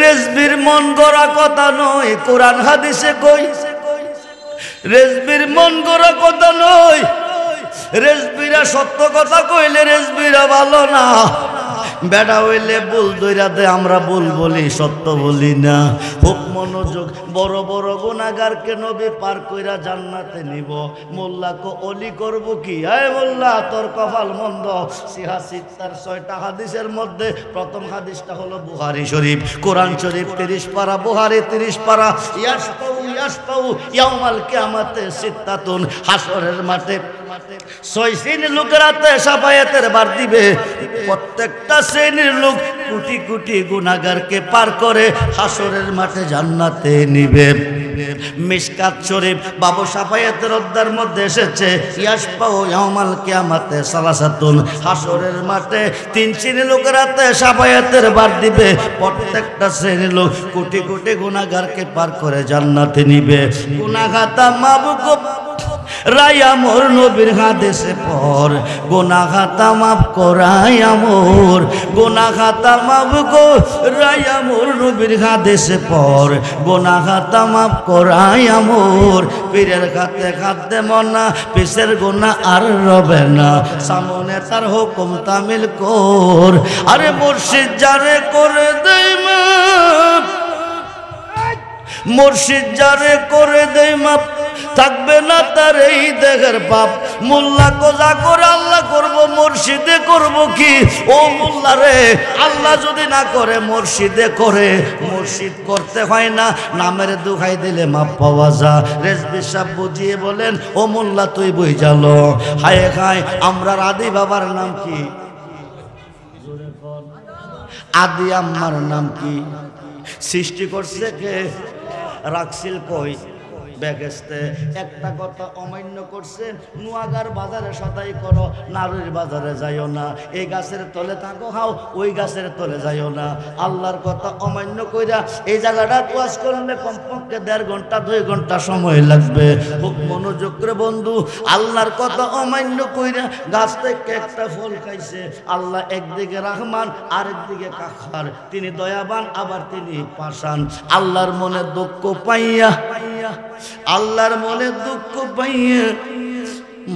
রেজবির মন গড়া কথা নয়, কোরআন হাদিসে কই। রেজবির মন গড়া কথা নয়, রেজবিরা সত্য কথা কইলে রেজবিরা ভালো না। বেড়া হইলে ভুল দইরা দে, আমরা ভুল বলি সত্য বলি না। খুব মনোযোগ। বড় বড় গুনাহগারকে নবী পার কইরা জান্নাতে নিব। মোল্লা কো অলি করব কি? আয় মোল্লা তোর কপাল মন্দ। সিহাসিত্তার 6টা হাদিসের মধ্যে প্রথম হাদিসটা হলো বুখারী শরীফ। কোরআন শরীফ 30 পারা, বুখারী 30 পারা। ইয়াসপাউ ইয়াউমাল কিয়ামাতে সিত্তাতুন। হাসরের মাঠে 6 শ্রেণীর লোকেরাতে সাফায়াতের বার দিবে। প্রত্যেকটা শ্রেণীর লোক কোটি কোটি গুনাহগারকে পার করে হাসরের মাঠে জান্নাতে নিবে। মিশকাত শরীফ বাবু সাফায়াতের অধ্যায়ের মধ্যে এসেছে ইয়াসপাউ ইয়াউমাল কিয়ামাতে সালাসাতুন। হাসরের মাঠে 3 শ্রেণীর লোকেরাতে সাফায়াতের বার দিবে। প্রত্যেকটা শ্রেণীর লোক কোটি কোটি গুনাহগারকে পার করে জান্নাতে নিবে। গুনাহগাতা মাবুক রায়া মোর নবীর হাদিসে পর, গুনাহ খাতা মাফ করাই আমর। গুনাহ খাতা মাফ গো রায়া মোর নবীর হাদিসে পর, গুনাহ খাতা মাফ করাই আমর। পীরের খাতে খাতে মনা, পিসের গুনাহ আর রবে না, সামনে তার হুকুম তামিল কর। আরে মুর্শিদ যারে করে দেই মাফ, মুর্শিদ যারে করে দেই মাফ, থাকবে না তার এই দেহের পাপ। মোল্লা কোজা করে আল্লাহ করব, মুর্শিদে করব কি? ও মোল্লা রে, আল্লাহ যদি না করে মুর্শিদে করে। মুর্শিদ করতে হয় না, নামের দুখাই দিলে মাপ পাওয়া যা। রেজবি সাহেব বুঝিয়ে বলেন ও মোল্লা তুই বুঝালো। হায় খায় আমরা আদি বাবার নাম কি? আদি আম্মার নাম কি? সৃষ্টি করছে কে? রাখছিল কই? বেহেশতে একটা কথা অমান্য করছে, নোয়াগার বাজারে সদাই করো, নারীর বাজারে যাইও না, এই গাছের তলে থাকো হাও, ওই গাছের তলে যাইও না। আল্লাহর কথা অমান্য কইরা এই জায়গাটা ওয়াজ করলে কমপক্ষে 1.5 ঘন্টা 2 ঘন্টা সময় লাগবে। খুব মনোযোগ করে বন্ধু, আল্লাহর কথা অমান্য কইরা গাছ থেকে একটা ফল খাইছে। আল্লাহ একদিকে রহমান, আরেকদিকে কাহার, তিনি দয়াবান আবার তিনি পাষাণ। আল্লাহর মনে দুঃখ পাইয়া, আল্লাহর মনে দুঃখ পাইয়া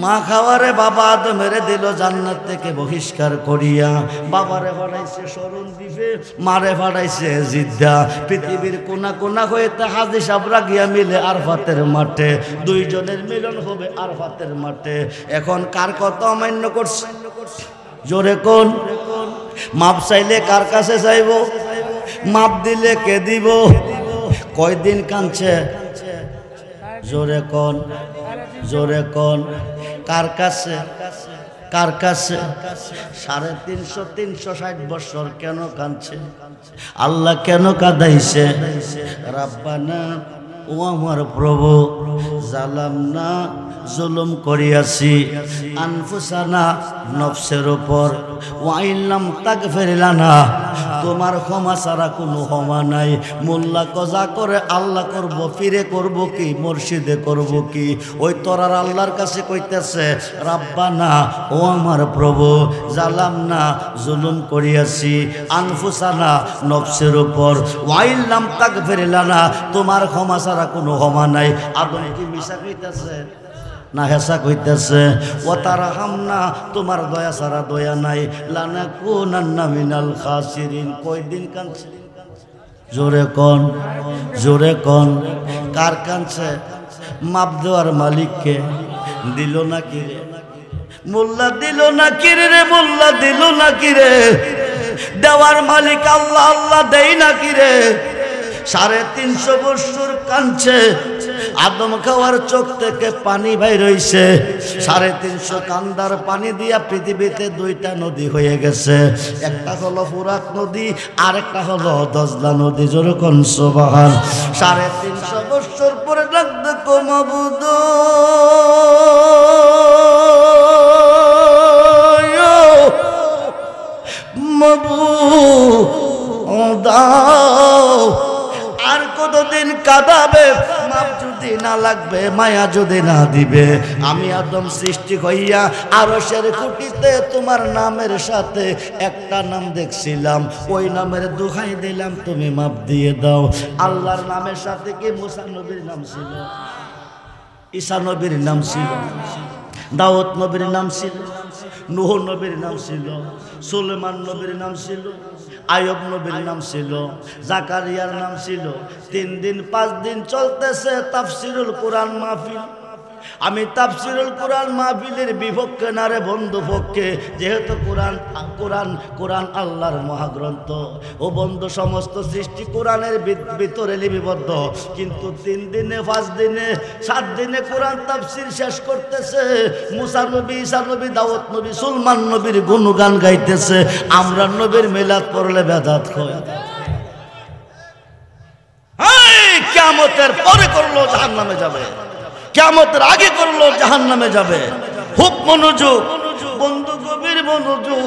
মা খাওয়ারে বাবা আদমেরে দিল জান্নাত থেকে বহিষ্কার করিয়া। বাবারে ফাড়াইছে শরণ দ্বীপে, মারে ফাড়াইছে জিদ্দা। পৃথিবীর কোনা কোনা হইতে হাজি সাবরা গিয়া মিলে আরফাতের মাঠে, দুইজনের মিলন হবে আরফাতের মাঠে। এখন কার কথা অমান্য করছে? জোরে কোন? মাপ চাইলে কার কাছে চাইব? মাপ দিলে কে দিব? কয়দিন কাঁদছে? জোরে কোন? জোরে কোন? কার কাছে? কার কাছে? 350 360 বছর কেন কাঁদছে? আল্লাহ কেন কাঁদাইছে? রাব্বানা, ও আমার প্রভু, জালামনা, জুলুম করিয়াছি আনফুসানা, নফসের উপর, ওয়াইল্লাম তাগফির লানা, তোমার ক্ষমা ছাড়া কোনো ক্ষমা নাই। মোল্লা কজা করে আল্লাহ করব, ফিরে করব কি, মুর্শিদে করব কি? ওই তোরার আল্লাহর কাছে কইতেছে, রাব্বানা, ও আমার প্রভু, জালামনা, জুলুম করিয়াছি আনফুসানা, নফসের উপর, ওয়াইল্লাম তাগফির লানা, তোমার ক্ষমা ছাড়া কোনো ক্ষমা নাই। আদম কি মিশা কইতেছে না হেসা কইতেছে? ও তারা হামনা, তোমার দয়া ছাড়া দয়া নাই। লানাকুনান্না মিনাল খাসিরিন, কয়দিন কাঁদছে? জোরে কোন? জোরে কোন? কার কাঁদছে? মাপ দেওয়ার মালিককে দিল নাকি রে? মোল্লা দিল নাকি রে? মোল্লা দিল নাকি রে? দেওয়ার মালিক আল্লাহ, আল্লাহ দেই নাকি রে? 350 বছর কাঁদছে, আদম খাওয়ার চোখ থেকে পানি বাইর হইছে। 350 কান্দার পানি দিয়া পৃথিবীতে 2টা নদী হয়ে গেছে। একটা হলো ফুরাত নদী, আরেকটা হলো দজলা নদী। যেরকম সুবহান। 350 বছর পরে ডাক দেখো মাবুদ, মাবুদ আর কতদিন কাঁদাবে? মাপ যদি না লাগবে, মায়া যদি না দিবে, আমি আদম সৃষ্টি হইয়া আরশের খুঁটিতে তোমার নামের সাথে একটা নাম দেখছিলাম, ওই নামের দোহাই দিলাম, তুমি মাপ দিয়ে দাও। আল্লাহর নামের সাথে কি মুসা নবীর নাম ছিল? ঈসা নবীর নাম ছিল? দাউদ নবীর নাম ছিল? নূহ নবীর নাম ছিল? সুলেমান নবীর নাম ছিল? আয়ুব নবীর নাম ছিল? জাকারিয়ার নাম ছিল? 3 দিন 5 দিন চলতেছে তাফসিরুল কোরআন মাহফিল। আমি তাফসিরুল কোরআন মাহফিলের বিপক্ষে না রে বন্ধু পক্ষে, যেহেতু কোরআন কোরআন কোরআন আল্লাহর মহাগ্রন্থ। ও বন্ধু, সমস্ত সৃষ্টি কোরআনের ভিতরে লিপিবদ্ধ, কিন্তু 3 দিনে 5 দিনে 7 দিনে কোরআন তাফসির শেষ করতেছে। মুসা নবী, ঈসা নবী, দাউদ নবী, সুলেমান নবীর গুণগান গাইতেছে। আমরা নবীর মিলাদ পড়লে বেদাত হয়। কিয়ামতের পরে করলো জাহান্নামে যাবে, কিয়ামতের আগে করলো জাহান্নামে যাবে। খুব মনোযোগ বন্ধু, গভীর মনোযোগ।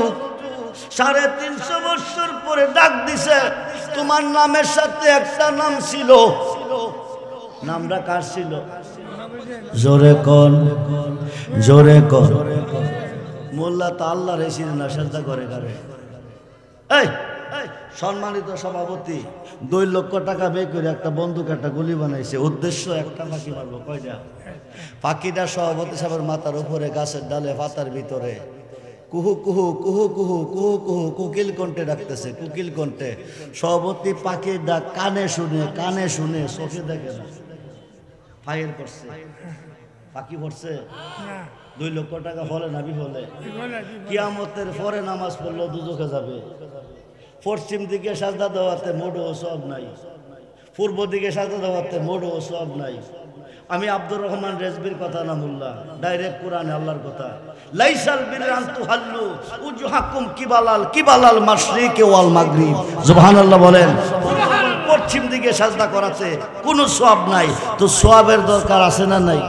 350 বছর পরে ডাক দিছে, তোমার নামের সাথে একটা নাম ছিল। নামটা কার ছিল? জোরে কোন? জোরে কোন? মোল্লা তো আল্লাহ রেসির না, সাজদা করে কারে? এই সম্মানিত সভাপতি 2 লক্ষ টাকা ব্যয় করে একটা বন্দুক, একটা গুলি বানাইছে, উদ্দেশ্য একটা পাখি মারবো। কয়টা? পাখিটা সভাপতি সাহেবের মাথার উপরে গাছের ডালে পাতার ভিতরে কুহু কুহু কুহু কুহু কুহু কুহু কোকিল কণ্ঠে ডাকতেছে, কোকিল কণ্ঠে। সভাপতি পাখির ডাক কানে শুনে চোখে দেখে না। ফাইল করছে, পাখি পড়ছে। 2 লক্ষ টাকা হলে না বিফলে? কিয়ামতের পরে নামাজ পড়লেও দুজকে যাবে। পশ্চিম দিকে সাজদা দেওয়াতে মোড়ও সব নাই, পূর্ব দিকে সাজদা দেওয়াতে মোড়ও সব নাই। আমি আব্দুর রহমান রেজবির কথা না মোল্লা, ডাইরেক্ট কোরআনে আল্লাহর কথা। লাইসাল বিররান তুহাল্লু উজুহাকুম কিবালাল মাশরিকি ওয়াল মাগরিব। সুবহানাল্লাহ বলেন। পশ্চিম দিকে সাজদা করাতে কোনো সওয়াব নাই, তো সওয়াবের দরকার আছে না নাই?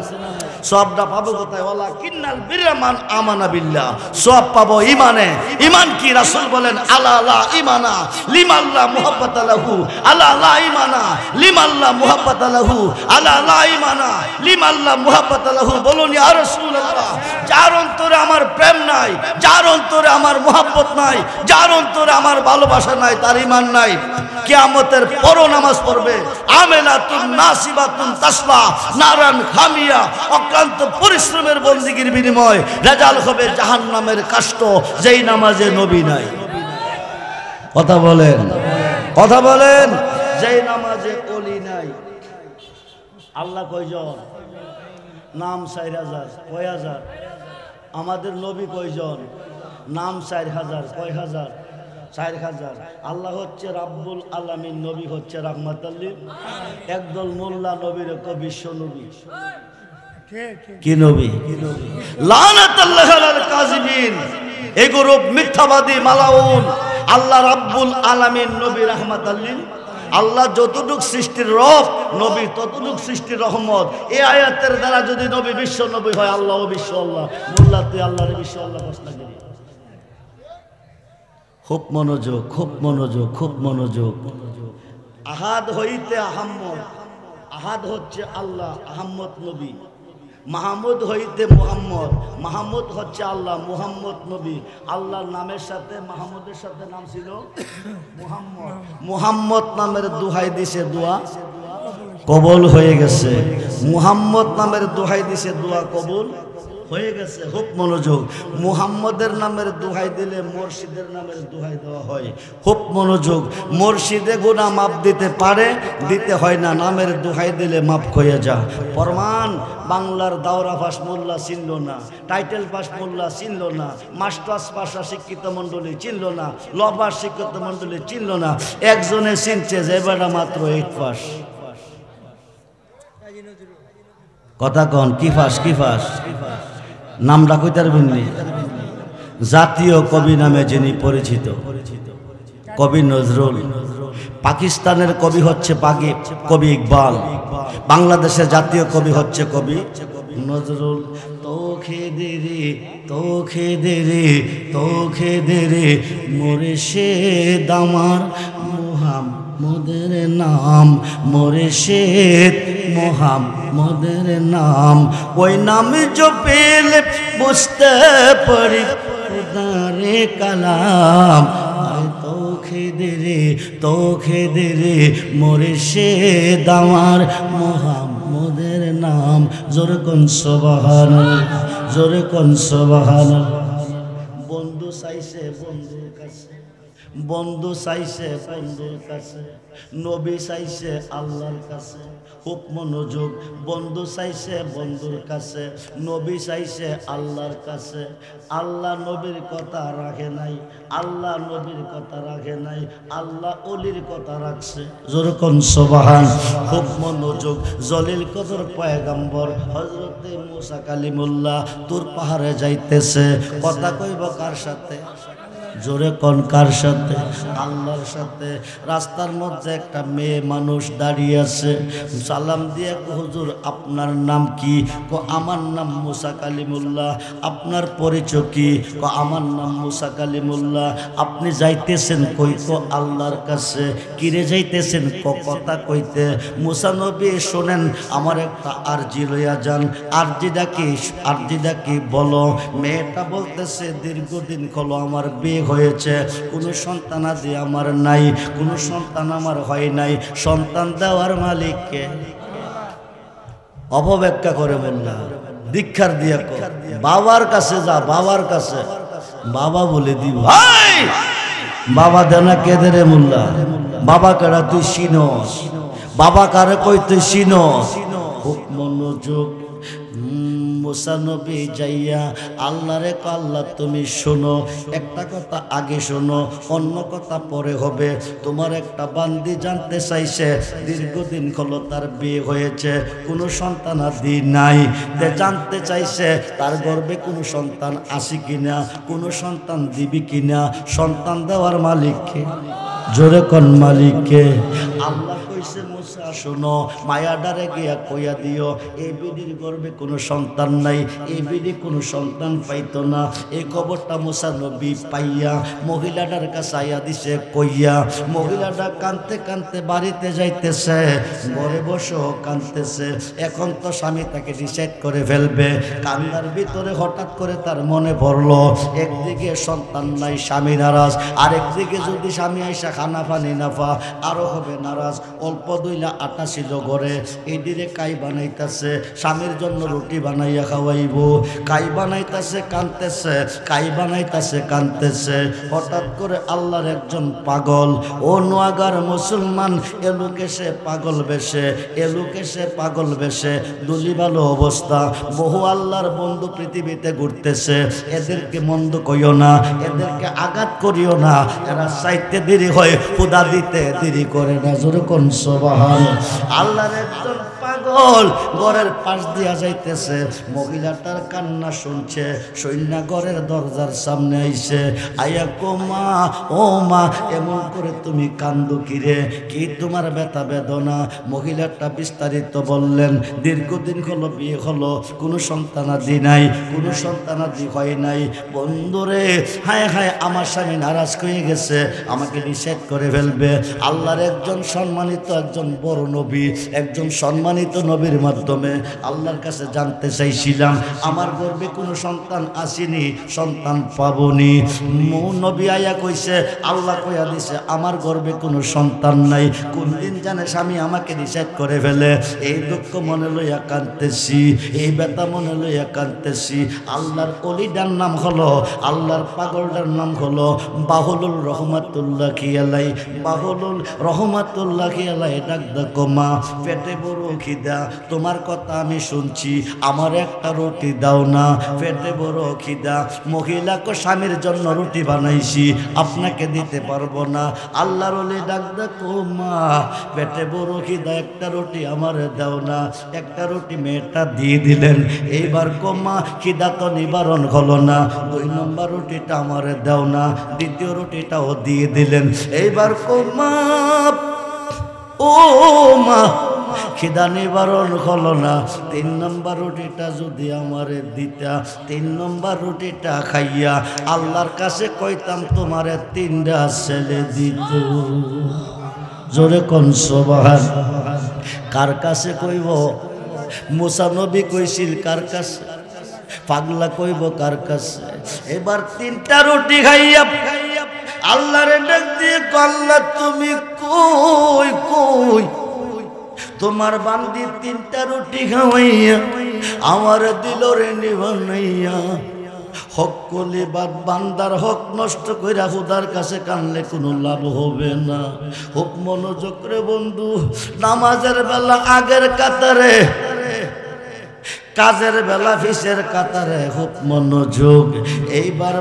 সওয়াবটা পাবো কোথায়? ওয়ালা কিন্নাল বিরমান আমানা বিল্লাহ, সওয়াব পাবো ইমানে। ইমান কি? রাসূল বলেন আলা লা ইমানা লিমাল্লা মুহাব্বাতা লাহু, আলা লা ইমানা লিমাল্লা মুহাব্বাতা লাহু, আলা লা ইমানা লিমাল্লা মুহাব্বাতা লাহু। বলুন ইয়া রাসূলুল্লাহ, যার অন্তরে আমার প্রেম নাই, যার অন্তরে আমার মুহাব্বত নাই, যার অন্তরে আমার ভালোবাসা নাই, তার ঈমান নাই। কিয়ামতের পরও নামাজ পড়বে, আমেলাতুন নাসিবাতুন তাসলা নারান হামিয়া, অক্লান্ত পরিশ্রমের বন্দিগির বিনিময় রেজাল্ট হবে জাহান্নামের কাষ্ঠ, যেই নামাজে নবী নাই। কথা বলেন, কথা বলেন। যেই নামাজে ওলি নাই। আল্লাহ কয়জন? নাম 4000। কয় হাজার? আমাদের নবী কয়জন? নাম 4000। কয় হাজার? 4000। আল্লাহ হচ্ছে রাব্বুল আলামিন, নবী হচ্ছে রাহমাতুল লিল। একদল মোল্লা নবীর বিশ্ব নবী। কি নবী? লানাতুল্লাহ আলাল কাযিবিন, এই গ্রুপ মিথ্যাবাদী মালাউন। আল্লাহ রাব্বুল আলামিন, নবী রাহমাতুল লিল। আল্লাহ যতটুক সৃষ্টির রব, নবী ততটুক সৃষ্টির রহমত। এই আয়াতের দ্বারা যদি নবী বিশ্ব নবী হয়, আল্লাহ বিশ্ব আল্লাহ। মোল্লা তুই আল্লাহর বিশ্ব আল্লাহ প্রশ্ন করি। খুব মনোযোগ, খুব মনোযোগ, খুব মনোযোগ। আহাদ হইতে আহাম্মদ, আহাদ হচ্ছে আল্লাহ, আহাম্মদ নবী। মাহমুদ হইতে মুহাম্মদ, মাহমুদ হচ্ছে আল্লাহ, মুহাম্মদ নবী। আল্লাহর নামের সাথে মাহমুদের সাথে নাম ছিল মুহাম্মদ। মুহাম্মদ নামের দোহাই দিছে, দোয়া কবুল হয়ে গেছে। মুহাম্মদ নামের দোহাই দিছে, দোয়া কবুল হয়ে গেছে। খুব মনোযোগ। মুহাম্মদের নামের দোহাই দিলে মুর্শিদের নামের দোহাই দেওয়া হয়। খুব মনোযোগ। মুর্শিদে গুনাহ মাপ দিতে পারে, দিতে হয় না। নামের দোহাই দিলে মাপ হয়ে যা। প্রমাণ, বাংলার দাওরা পাস মোল্লা চিনল না, টাইটেল পাস মোল্লা চিনল না, মাস্টার্স পাশা শিক্ষিত মণ্ডলী চিনল না, ল পাস শিক্ষিত মণ্ডলী চিনল না। একজনে চিনছে, যে বেটা মাত্র 8 পাস। কথা কন, কি পাস? কি পাস? নামটা কইতার বিননি। জাতীয় কবি নামে যিনি পরিচিত, কবি নজরুল। পাকিস্তানের কবি হচ্ছে কবি ইকবাল, বাংলাদেশের জাতীয় কবি হচ্ছে কবি নজরুল। তোখে দে রে, তোখে দে রে, তোখে দে রে মুর্শিদ আমার মুহাম্মদের নাম, মুর্শিদ মুহাম্মদের নাম। ওই নাম জপেলে বুঝতে পারি খুদারে কালাম। তোখে দে রে, তোখে দে রে মুর্শিদ আমার মুহাম্মদের নাম। জোরে কোন সুবহানাল্লাহ, জোরে কোন সুবহানাল্লাহ। বন্ধু চাইছে বন্ধুর কাছে, বন্ধু চাইছে বন্ধুর কাছে, নবী চাইছে আল্লাহর কাছে। খুব মনোযোগ। বন্ধু চাইছে বন্ধুর কাছে, নবী চাইছে আল্লাহর কাছে। আল্লাহ নবীর কথা রাখে নাই, আল্লাহ নবীর কথা রাখে নাই, আল্লাহ ওলির কথা রাখছে। যেরকম সুবহান। খুব মনোযোগ। জলিল কদর পয়গম্বর হযরতে মুসা কালিমুল্লাহ তুর পাহাড়ে যাইতেছে। কথা কইব কার সাথে? জোরে কোন কার সাথে? আল্লাহর সাথে। রাস্তার মধ্যে একটা মেয়ে মানুষ দাঁড়িয়ে আছে। সালাম দিয়ে হুজুর আপনার নাম কি? আমার নাম মুসা কালিমুল্লাহ। আপনার পরিচয় কি? আমার নাম মুসা কালিমুল্লাহ। আপনি যাইতেছেন কই? আল্লাহর কাছে। কিরে যাইতেছেন? কথা কইতে। মুসা নবী শোনেন, আমার একটা আরজি লইয়া যান। আরজিটা কি বলো? মেয়েটা বলতেছে দীর্ঘদিন হলো আমার বিয়ে হয়েছে, কোনো সন্তান আদি আমার নাই, কোনো সন্তান আমার হয় নাই। সন্তান দেওয়ার মালিককে অপব্যাখ্যা করে বললাম। দীক্ষার দিয়া বাবার কাছে যা, বাবার কাছে। বাবা বলে দিব, বাবা দেনা কেদে রে মোল্লা? বাবা কারা তুই চিনস? বাবা কারে কই তুই চিনস? খুব মনোযোগ। মুসা নবী যাইয়া আল্লাহরে আল্লাহ তুমি শোনো, একটা কথা আগে শোনো, অন্য কথা পরে হবে। তোমার একটা বান্দি জানতে চাইছে দীর্ঘদিন হলো তার বিয়ে হয়েছে, কোনো সন্তান আদি নাই। তে জানতে চাইছে তার গর্ভে কোনো সন্তান আছে কিনা, কোনো সন্তান দিবি কিনা। সন্তান দেওয়ার মালিককে? জোরে কোন মালিককে? আল্লাহ কইছে মুসা শোনো মায়া ডারে গিয়া কইয়া দিও এই বিডির গর্ভে কোনো সন্তান নাই, এই বিডি কোনো সন্তান পাইতো না। এই খবরটা মুসা নবী পাইয়া মহিলাটার কাছে আইয়া দিছে কইয়া। মহিলাটা কানতে কানতে বাড়িতে যাইতেছে, ঘরে বসে কানতেছে। এখন তো স্বামী তাকে ডিসাইড করে ফেলবে। কান্নার ভিতরে হঠাৎ করে তার মনে পড়লো একদিকে সন্তান নাই, স্বামী নারাজ, আরেকদিকে যদি স্বামী আইসা খানা পানি না পা আরো হবে নারাজ। অল্প দুইলা আটা ছিল ঘরে, এই দিনে কাই বানাইতেছে, স্বামীর জন্য রুটি বানাইয়া খাওয়াইব। কাই বানাইতেছে কানতেছে, কাই বানাইতেছে কানতেছে। হঠাৎ করে আল্লাহর একজন পাগল, ও নোয়াগার মুসলমান, এলুকে সে পাগল বেশে, এলুকে সে পাগল বেশে, দুলি ভালো অবস্থা। বহু আল্লাহর বন্ধু পৃথিবীতে ঘুরতেছে, এদেরকে মন্দ কইও না, এদেরকে আঘাত করিও না। এরা চাইতে দেরি হয়, খুদা দিতে দেরি করে না। জোরে কোন সুবহান। আল্লাহর একজন পাগল ঘরের পাশ দিয়া যাইতেছে, মহিলাটার কান্না শুনছে, সৈন্য ঘরের দরজার সামনে আইছে। আয়া কো মা, ও মা, এমন করে তুমি কান্দো কিরে, কি তোমার ব্যথা বেদনা? মহিলাটা বিস্তারিত বললেন, দীর্ঘদিন হলো বিয়ে হলো, কোনো সন্তানাদি নাই, কোনো সন্তানাদি হয় নাই। বন্ধুরে, হায় হায়, আমার স্বামী নারাজ হয়ে গেছে, আমাকে নিষেধ করে ফেলবে। আল্লাহর একজন সম্মানিত, একজন বড় নবী, একজন সম্মানিত নবীর মাধ্যমে আল্লাহর কাছে জানতে চাইছিলাম, আমার গর্ভে কোনো সন্তান আসেনি, সন্তান পাবনি। নবী আয়া কইছে, আল্লাহ কইয়া দিছে আমার গর্ভে কোনো সন্তান নাই। কোন দিন জানে স্বামী আমাকে নিষেধ করে ফেলে। এই দুঃখ মনে লইয়া কাঁদতেছি, এই ব্যথা মনে লইয়া কাঁদতেছি। আল্লাহর অলিটার নাম হলো, আল্লাহর পাগলটার নাম হলো বাহুলুল রহমাতুল্লাহি আলাইহি। বাহুলুল রহমাতুল্লাহি আলাইহি ডাক দেখো, মা পেটে বড় খিদা, তোমার কথা আমি শুনছি, আমার একটা রুটি দাও না, পেটে বড় খিদা। মহিলাকে স্বামীর জন্য রুটি বানাইছি, আপনাকে দিতে পারবো না। আল্লাহর ওলি ডাক দেখো, মা পেটে বড় খিদা, একটা রুটি আমারে দাও না। একটা রুটি মেয়েটা দিয়ে দিলেন। এইবার কমা খিদা তো নিবারণ হলো না, 2 নম্বর রুটিটা আমারে দাও না। দ্বিতীয় রুটিটাও দিয়ে দিলেন। এইবার কমা, ও মা খিদা নিবারণ হলো না, 3 নম্বর রুটিটা যদি আমারে দিতা, 3 নম্বর রুটিটা খাইয়া আল্লাহর কাছে কইতাম তোমারে 3টা ছেলে দিত। জোরে কোন সুবহান। কার কাছে কইব? মুসা নবী কইছিল কার কাছে? পাগলা কইব কার কাছে? এবার 3টা রুটি খাইয়া আল্লাহরে ডাক দিয়ে, আল্লাহ তুমি কই কই? তোমার বান্দি 3টা রুটি খাওয়াইয়া আমার দিল রে নিবানাইয়া। হক কলি বাদ, বান্দার হক নষ্ট কইরা খুদার কাছে কানলে কোনো লাভ হবে না। হোক মনোযোগ রে বন্ধু, নামাজের বেলা আগের কাতারে, কাজের বেলা ফিসের কাতারে, খুব মনোযোগ। এইবার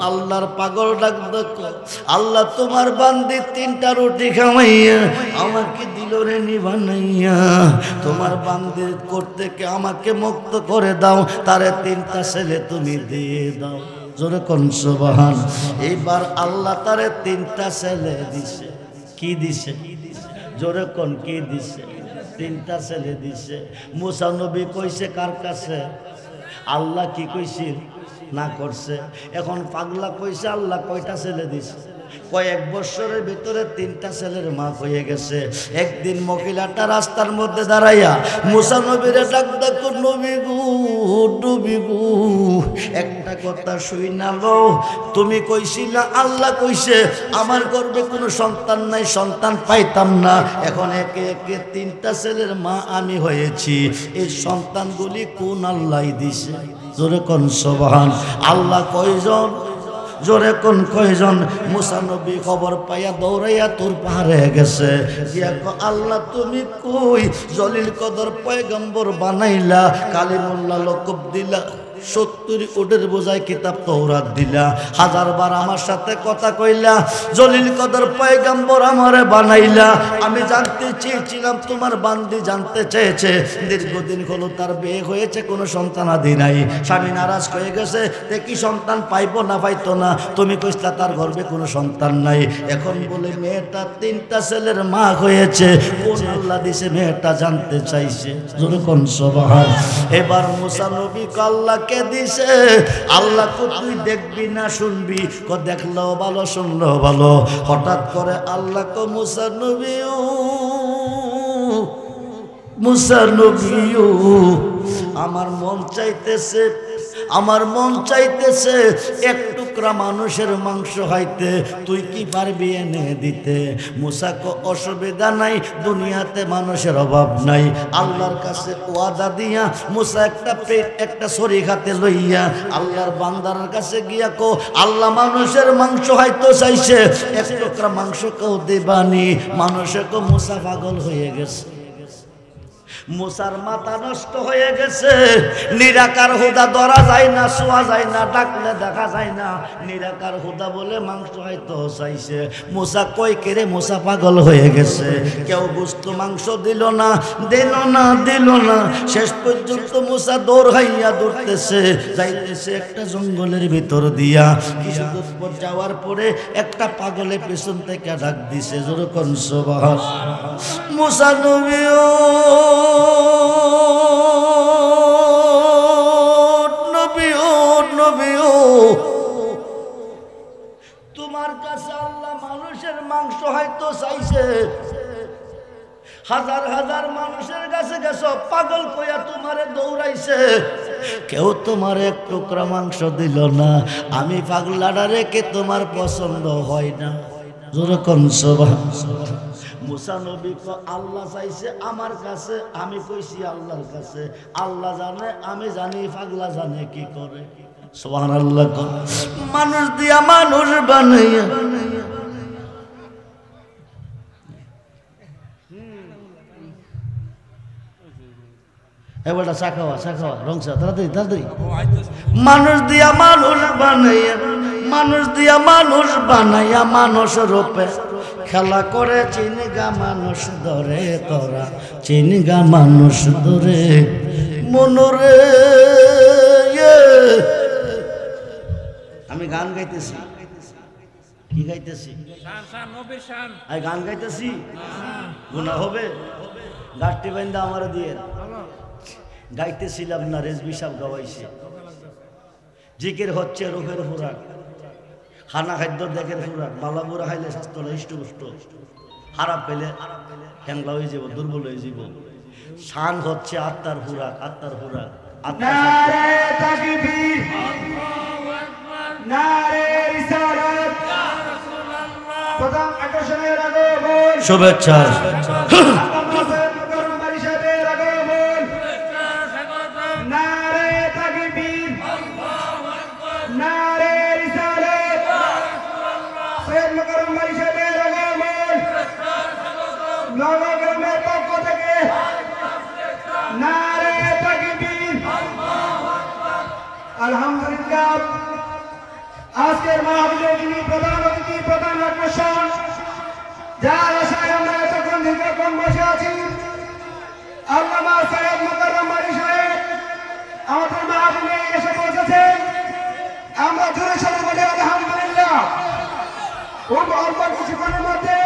আল্লাহর পাগল ডাক দেখো, আল্লাহ তোমার বান্দি 3টা রুটি খাওয়াইয়া আমাকে দিল রে নিবানাইয়া। তোমার বান্দি করতে কে আমাকে মুক্ত করে দাও, তারে 3টা ছেলে তুমি দিয়ে দাও। জোরে কোন সুবহান। এইবার আল্লাহ তারে 3টা ছেলে দিছে। কি দিছে? জোরে কোন কি দিছে? 3টা ছেলে দিছে। মুসা নবী কইছে কার কাছে? আল্লাহ কি কইছিল না করছে? এখন পাগলা কইছে আল্লাহ কয়টা ছেলে দিছে? কয়েক বছরের ভিতরে 3টা ছেলের মা হয়ে গেছে। একদিন মহিলাটা রাস্তার মধ্যে দাঁড়াইয়া মুসা নবীরে ডাক দেখো, নবী গো, নবী গো, একটা কথা শুনালো। তুমি কইছিলা আল্লাহ কইছে আমার গর্ভে কোনো সন্তান নাই, সন্তান পাইতাম না। এখন একে একে 3টা ছেলের মা আমি হয়েছি। এই সন্তানগুলি কোন আল্লাহ দিছে? জোরে কোন সুবহান। আল্লাহ কয়জন? জোরে কোন কয়জন? মুসা নবী খবর পাইয়া দৌড়াইয়া তোর পাহাড়ে গেছে। আল্লাহ তুমি কই? জলিল কদর পয়গম্বর বানাইলা, কালিমুল্লাহ লকব দিলা, 70 উটের বোঝায় কিতাব তাওরাত দিলা, 1000 বার আমার সাথে কথা কইলা, জলিল কদর পয়গম্বর আমারে বানাইলা। আমি জানতে চেয়েছিলাম, তোমার বান্দি জানতে চেয়েছে দীর্ঘদিন হলো তার বিয়ে হয়েছে, কোনো সন্তানাদি নাই, স্বামী নারাজ হয়ে গেছে, তে কি সন্তান পাইবো না পাইতো না, তুমি কইলা তার গর্ভে কোনো সন্তান নাই। এখন বলে মেয়েটা 3টা ছেলের মা হয়েছে, কোন আল্লাহ দিছে মেয়েটা জানতে চাইছে। যেরকম সুবহান। এবার মুসা নবী আল্লাহকে দিছে, আল্লাহ কো তুই দেখবি না শুনবি, কো দেখলো ভালো শুনলো ভালো। হঠাৎ করে আল্লাহ কো মুসা নবী, মুসা নবী আমার মন চাইতেছে, আমার মন চাইতেছে এক টুকরা মানুষের মাংস খাইতে, তুই কি পারবি এনে দিতে? মুসা কো অসুবিধা নাই, দুনিয়াতে মানুষের অভাব নাই। আল্লাহর কাছে ওয়াদা দিয়া মুসা একটা ছড়ি হাতে লইয়া আল্লাহর বান্দার কাছে গিয়া কো, আল্লাহ মানুষের মাংস খাইতে চাইছে, এক টুকরা মাংস কেউ দেবানি। মানুষে কো মুসা পাগল হয়ে গেছে, মুসার মাথা নষ্ট হয়ে গেছে। নিরাকার হুদা ধরা যায় না, শোয়া যায় না, ডাকলে দেখা যায় না, নিরাকার হুদা বলে মাংস হয়তো চাইছে। মুসা কই কেরে, মুসা পাগল হয়ে গেছে। কেউ বুঝতো মাংস দিল না, দিল না, দিল না। শেষ পর্যন্ত মুসা দৌড় হাইয়া দৌড়তেছে, যাইতেছে একটা জঙ্গলের ভিতর দিয়া। কিছু দূর পর যাওয়ার পরে একটা পাগলে পেছন থেকে ডাক দিছে, যেরকম সুবহান। মুসা নবী তোমার কাছে আল্লাহ মানুষের মাংস হয়তো চাইছে, হাজার হাজার মানুষের কাছে গেছো, পাগল কইয়া তোমারে দৌড়াইছে, কেউ তোমার এক টুকরা মাংস দিল না। আমি পাগলাটা রেখে তোমার পছন্দ হয় না। যেরকম সুবহান। মুসা নবী কো আল্লাহ চাইছে আমার কাছে, আমি কইছি আল্লাহর কাছে, আল্লাহ জানে, আমি জানি, পাগলা জানে কি করে। সুবহানাল্লাহ। মানুষ দিয়া মানুষ বানাইয়া, এবারটা চা খাওয়া, চা খাওয়া, রং চা, তাড়াতাড়ি তাড়াতাড়ি। মানুষ দিয়া মানুষ বানাইয়া, মানুষ দিয়া মানুষ বানাইয়া মানুষ রূপে খেলা করে চিনগা মানুষ ধরে, তোরা চিনগা মানুষ ধরে মনরে। আমি গান গাইতেছি, কি গাইতেছি? আমি গান গাইতেছি, গুনাহ হবে? গাছটি বাইন্দা আমার দিয়ে গাইতেছিলাম না, রেজবি সাহেব গাওয়াইছে। জিকির হচ্ছে রোগের ফুরাক, খানা খাদ্য দেখের ফুরাক। বালা বুড়া খাইলে স্বাস্থ্য হৃষ্টপুষ্ট, খারাপ পেলে হ্যাংলা হয়ে যাব, দুর্বল হয়ে যাব। শান হচ্ছে আত্মার ফুরাক, আত্মার ফুরাক। শুভেচ্ছা। আলহামদুলিল্লাহ। আজকের মাহফিলে যিনি প্রধান অতিথি, প্রধান আকর্ষণ, যার আশায় আমরা এতক্ষণ দীর্ঘক্ষণ বসে আছি, আল্লামা সৈয়দ মুকাররম বারী সাহেব আমাদের মাহফিলে এসে পৌঁছেছেন। আমরা জোরে সোরে বলি আলহামদুলিল্লাহ। খুব অল্প কিছুক্ষণের মধ্যে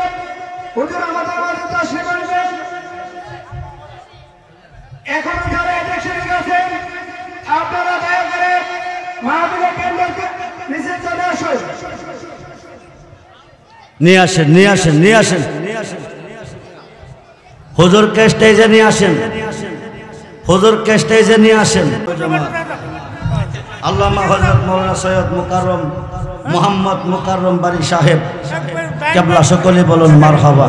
হুজুর আমাদের মাঝে তাশরীফ আনবেন। এখন যারা এদেশে গেছেন, আপনারা দয়া করে মাহফিলের কেন্দ্রকে নিচে চলে আসুন। নিয়ে আসেন, নিয়ে আসেন, নিয়ে আসেন, হুজুরকে স্টেজে নিয়ে আসেন, হুজুরকে স্টেজে নিয়ে আসেন। আল্লামা হযরত মাওলানা সৈয়দ মুকাররম মুহাম্মদ মুকাররম বারী সাহেব কেবলা, সকলে বলুন মারহাবা।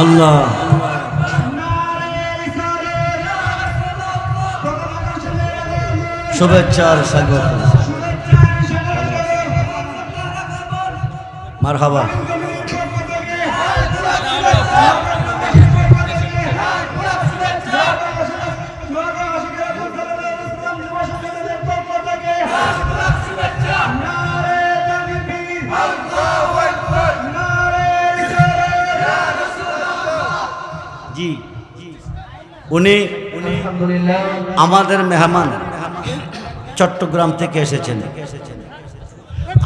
আল্লাহ শুভেচ্ছার স্বাগত। মারহাবা। জি, উনি আমাদের মেহমান, চট্টগ্রাম থেকে এসেছেন।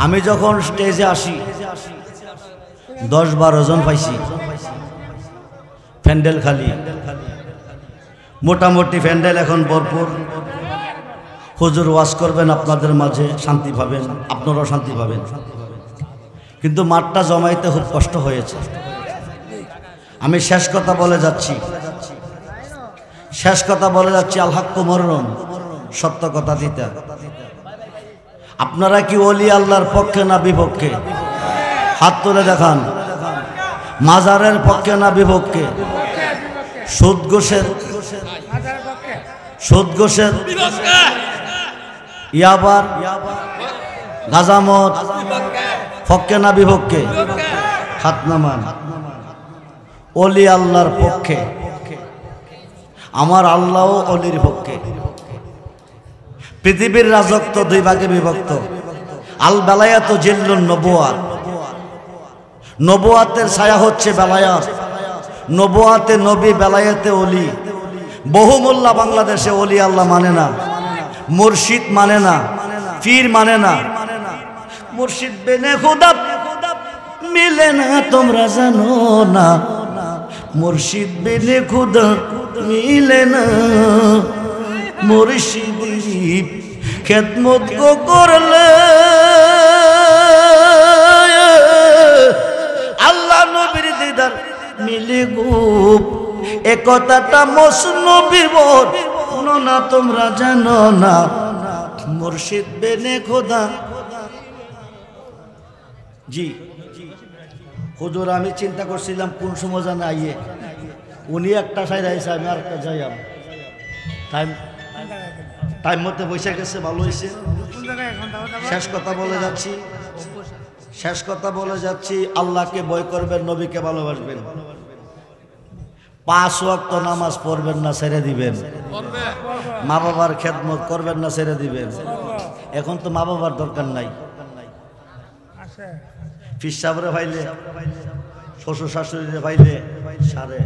আমি যখন স্টেজে আসি 10-12 জন পাইছি, প্যান্ডেল খালি, মোটামুটি প্যান্ডেল এখন ভরপুর। হুজুর ওয়াজ করবেন আপনাদের মাঝে, শান্তি পাবেন, আপনারাও শান্তি পাবেন, কিন্তু মাঠটা জমাইতে খুব কষ্ট হয়েছে। আমি শেষ কথা বলে যাচ্ছি, আল হাক্কু মররুন, সত্য কথা দিতে। আপনারা কি ওলি আল্লাহর পক্ষে না বিপক্ষে? হাত তুলে দেখান। মাজারের পক্ষে না বিপক্ষে? সুদ ঘোষের ইয়াবার গাজামত পক্ষে না বিপক্ষে? হাত নামান। ওলি আল্লাহর পক্ষে। আমার আল্লাহও অলির পক্ষে। পৃথিবীর রাজত্ব 2 ভাগে বিভক্ত। আল বেলায়াত ও জিল্লুন নবুয়াত। নবুয়াতের ছায়া হচ্ছে বেলায়াত। নবুয়াতে নবী, বেলায়াতে অলি। বহু মোল্লা বাংলাদেশে অলি আল্লাহ মানে না, মুর্শিদ মানে না, পীর মানে না। মুর্শিদ বেনে খুদা মিলে না, তোমরা জানো না। মুর্শিদ বেনে খুদা মিলে না। মুর্শিদি খেদমত গো করলে আল্লাহ নবীর দিদার মিলে গো। এ কথাটা মসনবী বল না, তোমরা জানো না। মুর্শিদ বেনে খোদা। জি হুজুর, আমি চিন্তা করছিলাম কোন সময় জানা আইয়ে, উনি একটা সাইড আইসে, আমি আর একটা যাইয়াম। টাইম মতো বসে গেছে, ভালো হয়েছে। শেষ কথা বলে যাচ্ছি, আল্লাহকে ভয় করবেন, নবীকে ভালোবাসবেন। 5 ওয়াক্ত নামাজ পড়বেন না, ছেড়ে দিবেন। মা বাবার খেদমত করবেন না, ছেড়ে দিবেন। এখন তো মা বাবার দরকার নাই। পীর সাহেবরে ভাইলে, শ্বশুর শাশুড়িরে ভাইলে সারে।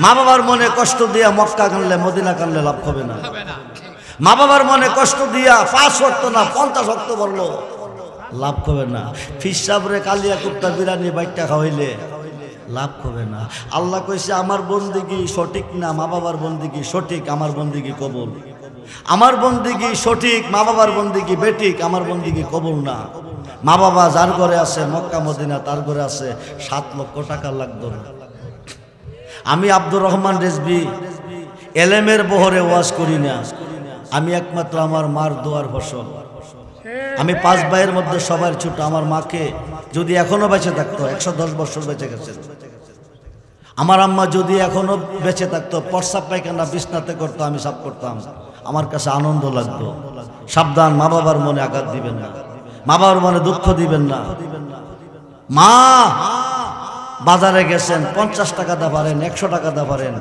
মা বাবার মনে কষ্ট দিয়া মক্কা কানলে, মদিনা কানলে লাভ হবে না। মা বাবার মনে কষ্ট দিয়া 5 ওয়াক্ত না 50 ওয়াক্ত বললো লাভ হবে না। পীর সাহেবরে কালিয়া কুপ্তা বিরিয়ানি বাইটটা খাওয়াইলে লাভ হবে না। আল্লাহ কইছে আমার বন্দিগি সঠিক না, মা বাবার বন্দিগি সঠিক, আমার বন্দিগি কবুল। আমার বন্দিগি সঠিক, মা বাবার বন্দিগি বেঠিক, আমার বন্দিগি কবুল না। মা বাবা যার ঘরে আছে মক্কা মদিনা, তার ঘরে আছে 7 লক্ষ টাকা লাগতো না। আমি আব্দুর রহমান রেজবি এলেমের বহরে ওয়াজ করি না, আমি একমাত্র আমার মার দোয়ার ফসল। আমি 5 ভাইয়ের মধ্যে সবার ছোট। আমার মাকে যদি এখনো বেঁচে থাকতো, 110 বছর বেঁচে গেছে। আমার আম্মা যদি এখনো বেঁচে থাকতো, প্রস্রাব পায়খানা বিছনাতে করতো, আমি সাফ করতাম। আমার কাছে আনন্দ লাগতো। সাবধান, মা বাবার মনে আঘাত দিবেন না, মা বাবার মনে দুঃখ দিবেন না। মা বাজারে গেছেন, 50 টাকা দা পারেন, 100 টাকা দা পারেন,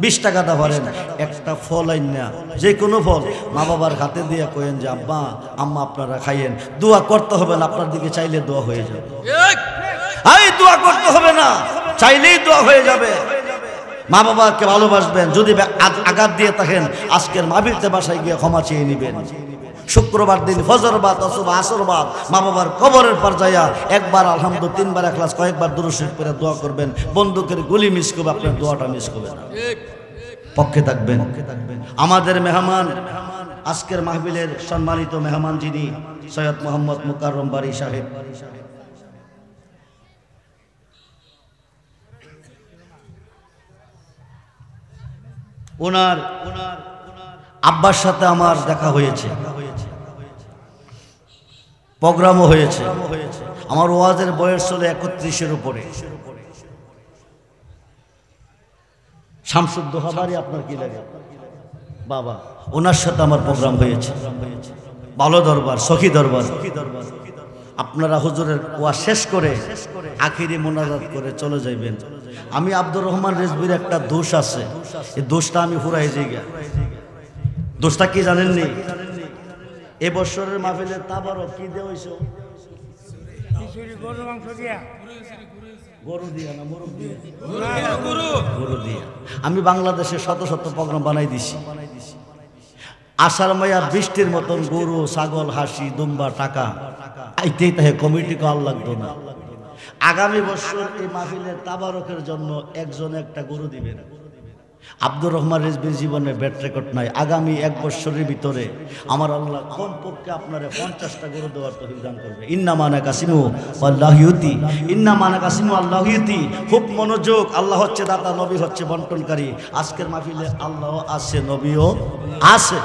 20 টাকা দা পারেন, একটা ফল আইন না, যে কোনো ফল মা বাবার হাতে দিয়ে কইেন যে আব্বা আম্মা আপনারা খাইয়েন। দোয়া করতে হবে না, আপনার দিকে চাইলে দোয়া হয়ে যাবে। দোয়া করতে হবে না, চাইলেই দোয়া হয়ে যাবে। মা বাবাকে ভালোবাসবেন। যদি আঘাত দিয়ে থাকেন, আজকের মাহফিলতে বাসায় গিয়ে ক্ষমা চেয়ে নিবেন। শুক্রবার দিন ফজরবাদ অথবা আসরবাদ মা বাবার কবরের পর যাইয়া একবার আলহামদুলিল্লাহ, 3 বার ইখলাস, কয়েকবার দুরূদ শরীফ পড়ে দোয়া করবেন। বন্দুকের গুলি মিস করবে, আপনার দোয়াটা মিস করবে না। পক্ষে থাকবেন। আমাদের মেহমান, আজকের মাহফিলের সম্মানিত মেহমান যিনি সৈয়দ মোহাম্মদ মুকাররম বারী সাহেব, ওনার আব্বার সাথে আমার দেখা হয়েছে, প্রোগ্রামও হয়েছে। আমার ওয়াজের বয়স ছিল 31-এর উপরে। শামসুদ্দোহা বাড়ি, আপনার কি লাগে বাবা? ওনার সাথে আমার প্রোগ্রাম হয়েছে। ভালো দরবার, সখী দরবার। আপনারা হুজুরের ওয়া শেষ করে আখিরি মোনাজাত করে চলে যাইবেন। আমি আব্দুর রহমান রেজবির একটা দোষ আছে, এই দোষটা আমি ফুরাই যাই। দোষটা কি জানেননি? এবছরের মাহফিলে তাবারক কি দেওয়া হয়েছে? গরু দিয়া না মোরগ দিয়া? গরু দিয়া। আমি বাংলাদেশে শত শত প্রোগ্রাম বানাই দিছি। আষাঢ় মায়া বৃষ্টির মতন গরু ছাগল হাসি দুম্বা টাকা আইতেই তাহে কমিটি কল লাগতো না। আগামী বছর এই মাহফিলের তাবারকের জন্য একজন একটা গরু দিবেন। আব্দুর রহমান রিজভির জীবনে ব্যাট রেকর্ড নাই। আগামী এক বছরের ভিতরে আমার আল্লাহ কমপক্ষে আপনারে 50টা গরু দেওয়ার তৌফিক দান করবে। ইন্না মানা কাসিমু আল্লাহু ইউতি, ইন্না মানা কাসিমু আল্লাহু ইউতি। খুব মনোযোগ, আল্লাহ হচ্ছে দাতা, নবী হচ্ছে বন্টনকারী। আজকের মাহফিলে আল্লাহ আছে, নবীও আছে।